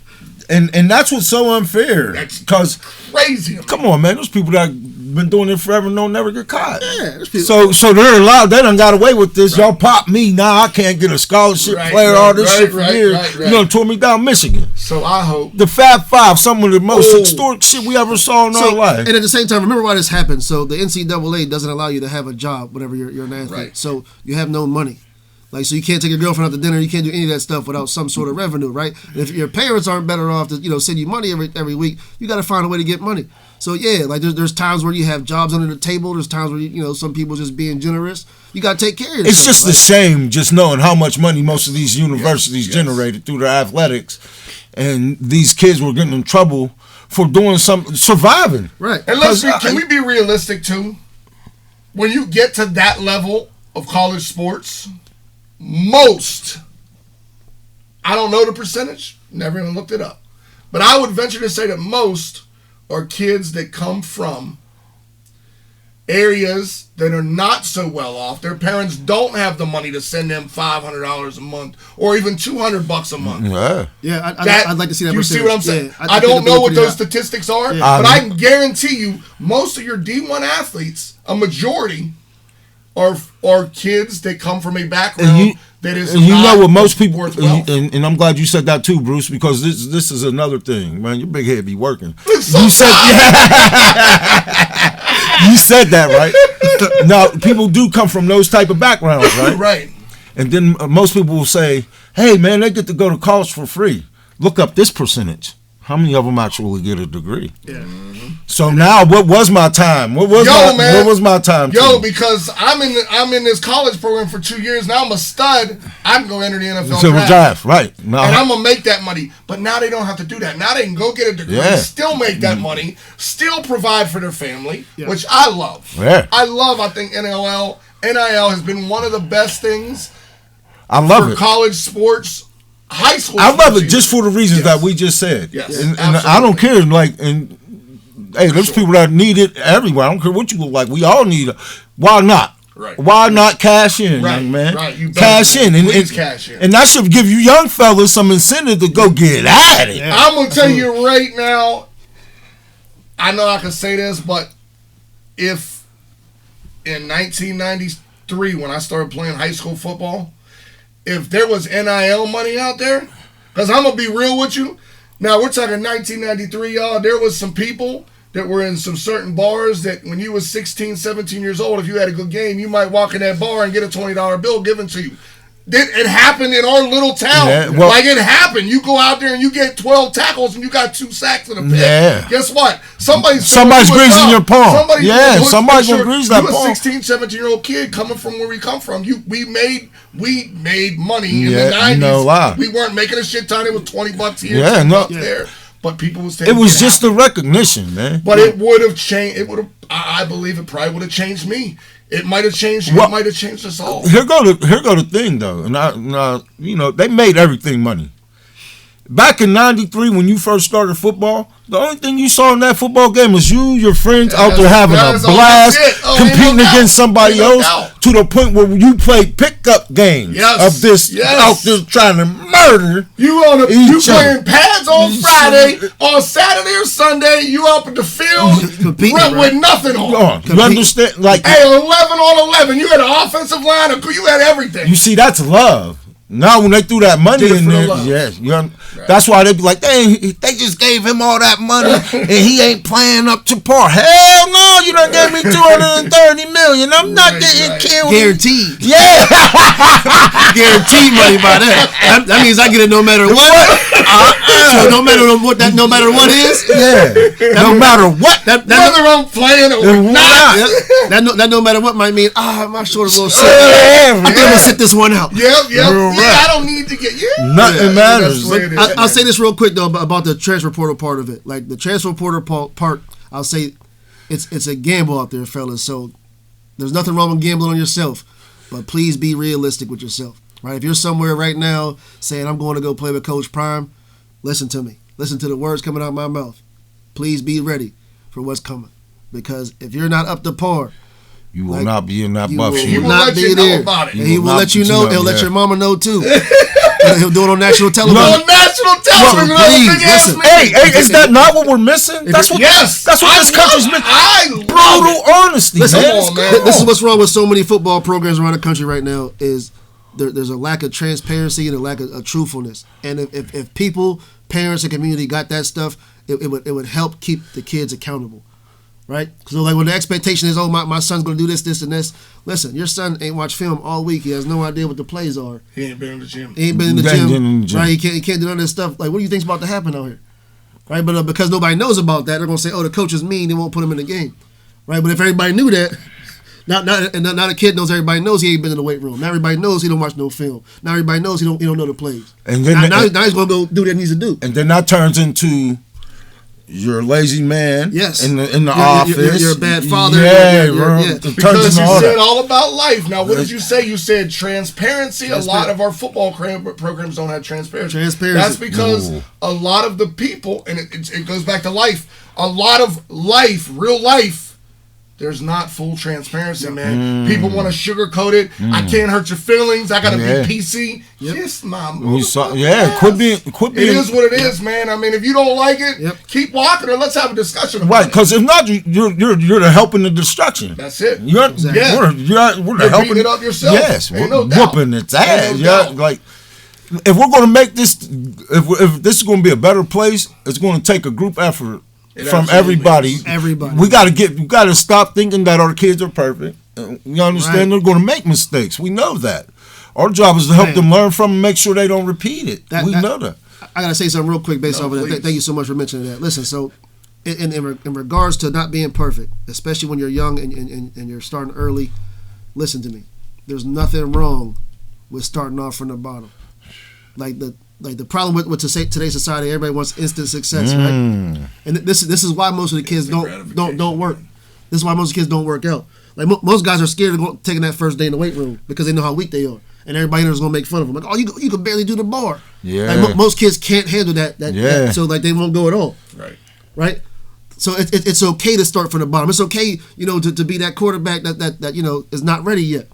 and that's what's so unfair. That's Because crazy. come on, man, those people that been doing it forever and don't never get caught. Yeah, there's people. So they're allowed. They done got away with this. Y'all pop me now. I can't get a scholarship Right, player. All this right, shit for right, years. right, right. You done tore me down, Michigan. So I hope. The Fab Five, some of the most Oh. historic shit we ever saw in our So, life. and at the same time, remember why this happened. So the NCAA doesn't allow you to have a job whenever you're an athlete. Right. So you have no money. Like, so you can't take your girlfriend out to dinner. You can't do any of that stuff without some sort of revenue, right? And if your parents aren't better off to, send you money every week, you got to find a way to get money. So yeah, like there's times where you have jobs under the table. There's times where some people just being generous. You got to take care of yourself. It's just a shame just knowing how much money most of these universities Yes. generated through their athletics, and these kids were getting in trouble for doing surviving. right. And can we be realistic too? When you get to that level of college sports, most, I don't know the percentage, never even looked it up, but I would venture to say that most are kids that come from areas that are not so well off, their parents don't have the money to send them $500 a month or even $200 a month. Yeah, I'd like to see that. You see what I'm saying? Yeah, I don't know what those statistics are, Yeah. but I can guarantee you, most of your D1 athletes, a majority, are kids that come from a background that is. And you know what most people, worthwhile. and I'm glad you said that too, Bruce, because this is another thing, man. Your big head be working. You said you said that, right? Now, people do come from those type of backgrounds, right? Right. And then most people will say, "Hey, man, they get to go to college for free. Look up this percentage. How many of them actually get a degree?" Yeah. So now, what was my time? What was my time? Because I'm in this college program for 2 years. Now I'm a stud. I can go enter the NFL draft, right? Now, and I'm gonna make that money. But now they don't have to do that. Now they can go get a degree, still make that money, still provide for their family, which I love. Yeah. I think NIL has been one of the best things. I love for it. College sports, high school. I love it just for the reasons that we just said. Yes, and I don't care. Hey, there's people that need it everywhere. I don't care what you look like. We all need it. Why not? Right. Why not cash in, young man? Right. You cash in. Please cash in. And that should give you young fellas some incentive to go get at it. Yeah. I'm going to tell you right now, I know I can say this, but if in 1993, when I started playing high school football, if there was NIL money out there, because I'm going to be real with you, now we're talking 1993, y'all, there was some people that were in some certain bars that when you was 16, 17 years old, if you had a good game, you might walk in that bar and get a $20 bill given to you. It happened in our little town. Yeah, well, like it happened. You go out there and you get 12 tackles and you got 2 sacks in a pick. Yeah. Guess what? Somebody's greasing your palm. Somebody's going to grease that palm. palm. You a 16, 17-year-old kid coming from where we come from. We made money in the 90s. No lie. We weren't making a shit ton. It was $20 here, $20 there. But people was taking it was just the recognition, man. But it would have changed. I believe it probably would have changed me. It might have changed you. It might have changed us all. Here go the thing though, and they made everything money. Back in '93, when you first started football, the only thing you saw in that football game was you, your friends out there having a blast, competing against somebody else, to the point where you played pickup games of this out there trying to murder. You playing pads on Friday, on Saturday or Sunday, you up in the field with nothing on. You understand? Like, hey, 11 on 11, you had an offensive line, you had everything. You see, that's love. Now when they threw that money in there, that's why they be like, they just gave him all that money and he ain't playing up to par. Hell no, you done gave me $230 million. I'm not getting killed. Guaranteed. Yeah. Guaranteed money by that. That means I get it no matter what. So no matter what is. Yeah. No matter what. Whether I'm playing or not. That no matter what might mean, my shoulder's a little sick. I'm gonna sit this one out. Yep. Yeah, I don't need to get nothing matters. I'll say this real quick though about the transfer portal part of it. Like the transfer portal part, I'll say it's a gamble out there, fellas. So there's nothing wrong with gambling on yourself, but please be realistic with yourself. Right? If you're somewhere right now saying I'm going to go play with Coach Prime, listen to me. Listen to the words coming out of my mouth. Please be ready for what's coming, because if you're not up to par, you will not be in that buff. He will not be there. About it. And he will let you know. He'll let your mama know too. He'll do it on national television. On national television. Please listen. Hey, is that not what we're missing? That's what this country's missing. Brutal honesty, man. This is what's wrong with so many football programs around the country right now. Is there's a lack of transparency and a lack of truthfulness. And if people, parents, and community got that stuff, it would help keep the kids accountable. Right? So like when the expectation is, my son's going to do this, and this. Listen, your son ain't watched film all week. He has no idea what the plays are. He ain't been in the gym. Right? He can't do none of this stuff. Like, what do you think's about to happen out here? Right? But because nobody knows about that, they're going to say, the coach is mean. They won't put him in the game. Right? But if everybody knew that, now the kid knows everybody knows he ain't been in the weight room. Now everybody knows he don't watch no film. Now everybody knows he don't know the plays. And then now he's going to go do what he needs to do. And then that turns into, you're a lazy man. Yes. In the office. You're a bad father. Because you said all about life. Now, what did you say? You said transparency. A lot of our football programs don't have transparency. That's because a lot of the people, and it goes back to life, a lot of life, real life, There's not full transparency, man. People want to sugarcoat it. I can't hurt your feelings. I gotta be PC. Kiss my quit being. It is what it is, man. I mean, if you don't like it, keep walking, or let's have a discussion about it. Right, because if not, you're the helping the destruction. That's it. We're the helping it up yourself. Yes, we're whooping its ass. Like, if we're going to make this, if this is going to be a better place, it's going to take a group effort. From everybody. We got to stop thinking that our kids are perfect. You understand? They're going to make mistakes. We know that. Our job is to help them learn from and make sure they don't repeat it. We know that. I got to say something real quick based off of that. Thank you so much for mentioning that. Listen, so in regards to not being perfect, especially when you're young and you're starting early, listen to me. There's nothing wrong with starting off from the bottom. Like the problem with today's society, everybody wants instant success, right? And this is why most of the kids don't work. This is why most of the kids don't work out. Like most guys are scared of taking that first day in the weight room because they know how weak they are, and everybody there's gonna make fun of them. Like, oh, you can barely do the bar. Yeah. Like, most kids can't handle that. So like they won't go at all. Right. So it's okay to start from the bottom. It's okay, to be that quarterback that is not ready yet.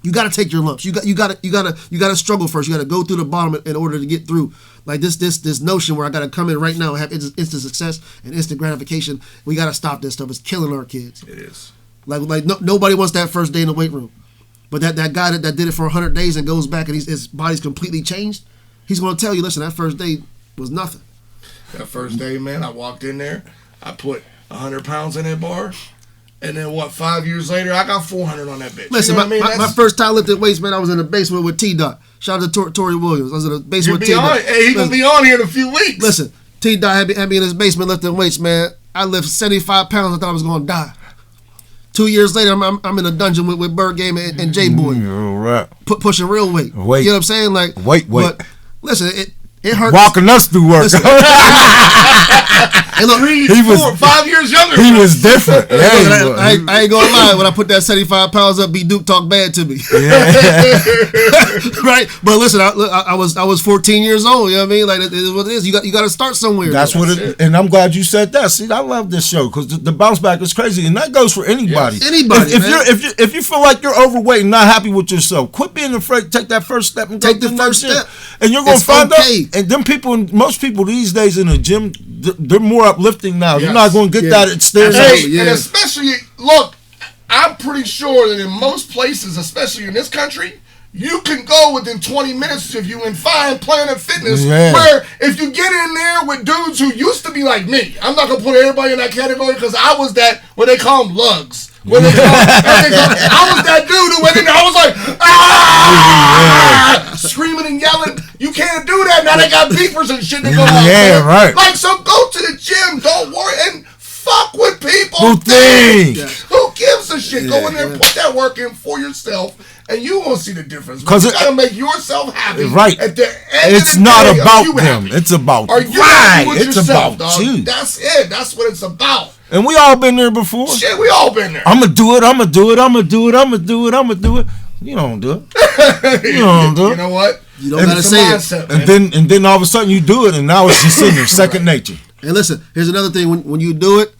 You got to take your lumps. You got to struggle first. You got to go through the bottom in order to get through. Like this notion where I got to come in right now and have instant success and instant gratification. We got to stop this stuff. It's killing our kids. It is. Like nobody wants that first day in the weight room. But that guy that did it for 100 days and goes back and his body's completely changed, he's going to tell you, listen, that first day was nothing. That first day, man, I walked in there, I put 100 pounds in that bar. And then 5 years later, I got 400 on that bitch. Listen, my first time lifting weights, man, I was in the basement with T-Dot. Shout out to Tory Williams. I was in the basement with T-Dot. Hey, he gonna be on here in a few weeks. Listen, T-Dot had me in his basement lifting weights, man. I lift 75 pounds. I thought I was gonna die. 2 years later, I'm in a dungeon with Bird Game and J-Boy. Right. Pushing real weight. You know what I'm saying? Like weight. But listen, it hurts. Walking us through work. Hey, look, he was 5 years younger. He was different. I ain't gonna lie. When I put that 75 pounds up, B Duke talked bad to me. Right? But listen, I was 14 years old. You know what I mean? Like, it is what it is. You got to start somewhere. That's what it. And I'm glad you said that. See, I love this show because the bounce back is crazy, and that goes for anybody. Yes. Anybody. If you feel like you're overweight and not happy with yourself, quit being afraid. Take that first step and take the first step, and you're gonna find out. And them people, most people these days in the gym, they're more uplifting now. Yes. You're not going to get that stairs. And especially, look, I'm pretty sure that in most places, especially in this country, you can go within 20 minutes if you in fine Planet Fitness. Where if you get in there with dudes who used to be like me, I'm not gonna put everybody in that category because I was that what they call them lugs. I was that dude who went in there. I was like, screaming and yelling. You can't do that. Now they got beepers and shit that go off. Yeah, right. Like, so go to the gym. Don't worry. And fuck what people who think. Who gives a shit? Go in there and put that work in for yourself, and you won't see the difference. Because you gotta make yourself happy. Right. At the end it's of the not day, about them. It's about it's about dog. you. That's it. That's what it's about. And we all been there before. Shit, we all been there. I'ma do it. You don't do it. You know what? You don't gotta say it. And then all of a sudden you do it, and now it's just in there, second nature. And listen, here's another thing. When you do it,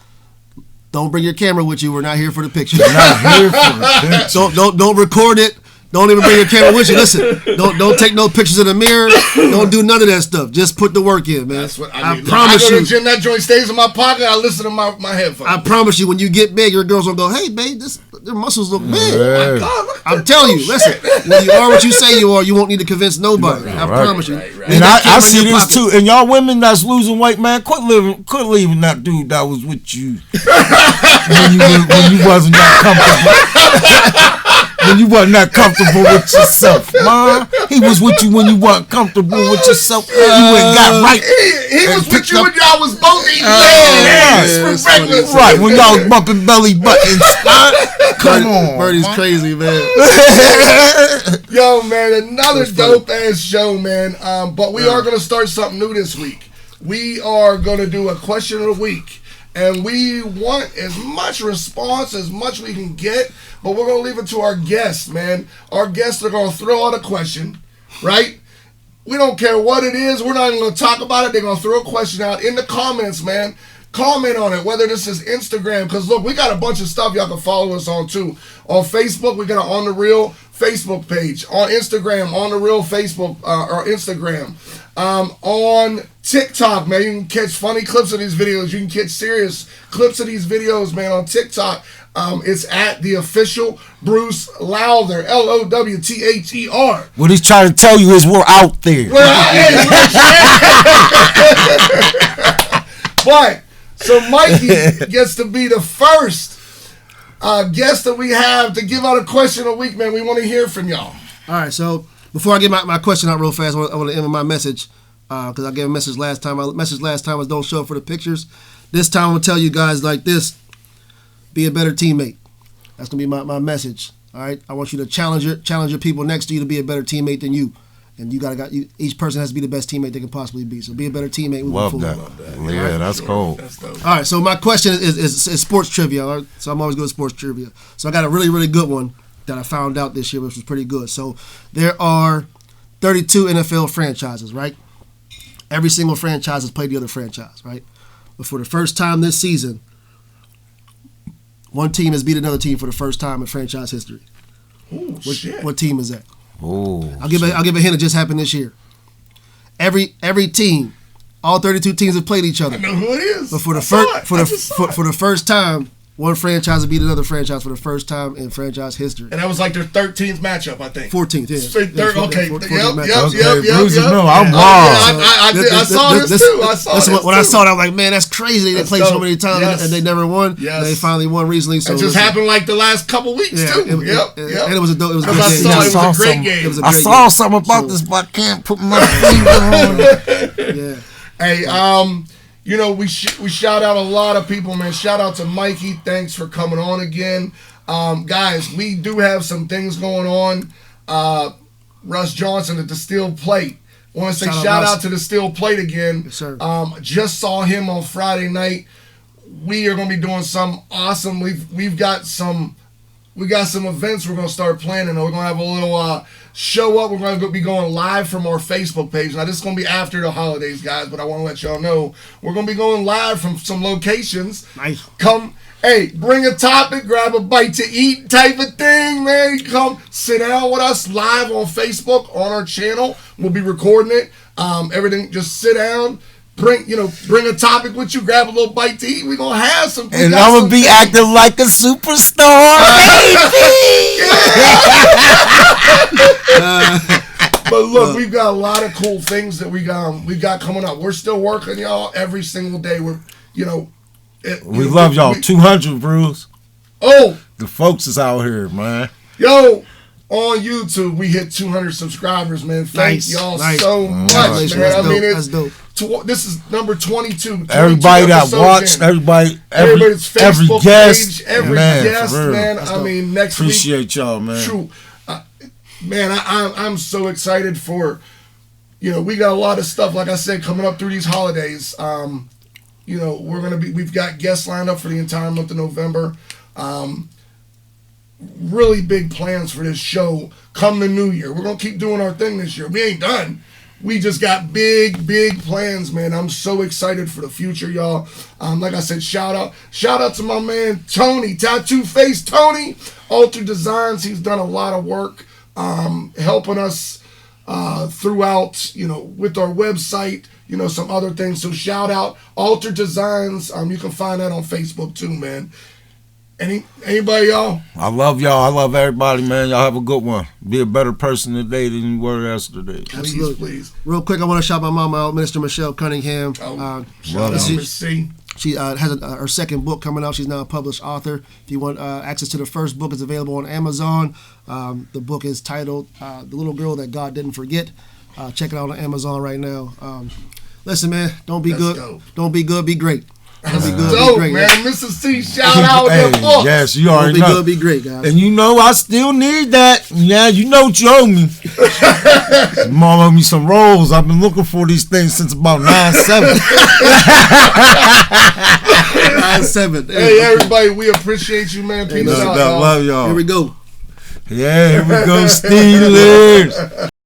don't bring your camera with you. We're not here for the picture. We're not here for the picture. Don't record it. Don't even bring your camera with you. Listen, don't take no pictures in the mirror. Don't do none of that stuff. Just put the work in, man. That's what I promise you. I go to the gym, that joint stays in my pocket. I listen to my headphones. I promise you, when you get big, your girls will go, "Hey, babe, their muscles look big." Yeah. God, I'm telling you, listen. When you are what you say you are, you won't need to convince nobody. I promise you. Right. And I see this too. And y'all women that's losing weight, man, quit leaving that dude that was with you when you wasn't that comfortable. When you wasn't that comfortable with yourself, man. He was with you when you weren't comfortable with yourself. You went got right. He was with you when y'all was both eating legs for breakfast. Right, when y'all was bumping belly buttons. Come on. Birdie's crazy, man. Yo, man, another dope ass show, man. But we are going to start something new this week. We are going to do a question of the week. And we want as much response as much we can get, but we're going to leave it to our guests, man. Our guests are going to throw out a question, right? We don't care what it is. We're not even going to talk about it. They're going to throw a question out in the comments, man. comment on it, whether this is Instagram, because look, we got a bunch of stuff y'all can follow us on too. On Facebook, we got an On The Real Facebook page. On Instagram, On The Real Facebook or Instagram. On TikTok, man, you can catch funny clips of these videos. You can catch serious clips of these videos, man, on TikTok. It's at the official Bruce Lowther, Lowther. What he's trying to tell you is we're out there. We're out there. But so Mikey gets to be the first guest that we have to give out a question a week, man. We want to hear from y'all. All right, so before I get my question out real fast, I want to end with my message because I gave a message last time. My message last time was don't show up for the pictures. This time I'm going to tell you guys like this. Be a better teammate. That's going to be my message. All right? I want you to challenge your people next to you to be a better teammate than you. And each person has to be the best teammate they can possibly be. So be a better teammate. Love that. Yeah, that's cool. All right, so my question is sports trivia. All right? So I'm always good at sports trivia. So I got a really, really good one that I found out this year, which was pretty good. So there are 32 NFL franchises, right? Every single franchise has played the other franchise, right? But for the first time this season, one team has beat another team for the first time in franchise history. Oh, shit. What team is that? Oh, I'll give a hint. It just happened this year. Every team, all 32 teams have played each other. I know who it is. But for the first time, one franchise has beat another franchise for the first time in franchise history. And that was like their 13th matchup, I think. 14th, yeah. Okay. 14th Yep. No, I'm wild. I saw this too. When I saw it, I was like, man, that's crazy. They played so many times and they never won. Yes. They finally won recently. So it just happened like the last couple weeks too. And it was a good game. It was a great game. I saw something about this, but I can't put my finger on it. Yeah. Hey, you know, we shout out a lot of people, man. Shout out to Mikey. Thanks for coming on again. Guys, we do have some things going on. Russ Johnson at the Steel Plate. I want to say shout out to the Steel Plate again. Yes, sir. Just saw him on Friday night. We are going to be doing some awesome. We got some events we're going to start planning. We're going to have a little show up. We're going to be going live from our Facebook page. Now, this is going to be after the holidays, guys, but I want to let y'all know we're going to be going live from some locations. Nice. Come, hey, bring a topic, grab a bite to eat type of thing, man. Come sit down with us live on Facebook on our channel. We'll be recording it. Everything, just sit down. Bring a topic with you, grab a little bite to eat. We're going to have some. And I'm going to be acting like a superstar, baby! But look, we've got a lot of cool things that we got coming up. We're still working, y'all, every single day. We love y'all. 200, Bruce. Oh! The folks is out here, man. Yo! On YouTube, we hit 200 subscribers, man. Thank y'all so much, man. That's dope. This is number 22. Everybody that watched, everybody's Facebook guest, page, every guest, man. I mean, next week. Appreciate y'all, man. True. Man, I'm so excited for, we got a lot of stuff, like I said, coming up through these holidays. We've got guests lined up for the entire month of November. Really big plans for this show come the new year. We're going to keep doing our thing this year. We ain't done. We just got big plans, man. I'm so excited for the future, y'all. Like I said, shout out to my man Tony, Tattoo Face Tony, Alter Designs. He's done a lot of work helping us throughout, with our website, some other things. So shout out Alter Designs. You can find that on Facebook too, man. Anybody, y'all? I love y'all. I love everybody, man. Y'all have a good one. Be a better person today than you were yesterday. Absolutely. Please. Real quick, I want to shout my mama out, Minister Michelle Cunningham. Shout out to C. She has her second book coming out. She's now a published author. If you want access to the first book, it's available on Amazon. The book is titled The Little Girl That God Didn't Forget. Check it out on Amazon right now. Listen, man, don't be good. Dope. Don't be good, be great. That's be good, dope, be great, man. Mrs. C, shout out Hey, your book. yes, you already Don't be know. good, be great, guys. And I still need that. Yeah, you know what you owe me. Mom owe me some rolls. I've been looking for these things since about 9/7. 9/7. Hey, everybody, we appreciate you, man. Peace out, y'all. Love y'all. Here we go. Yeah, here we go, Steelers.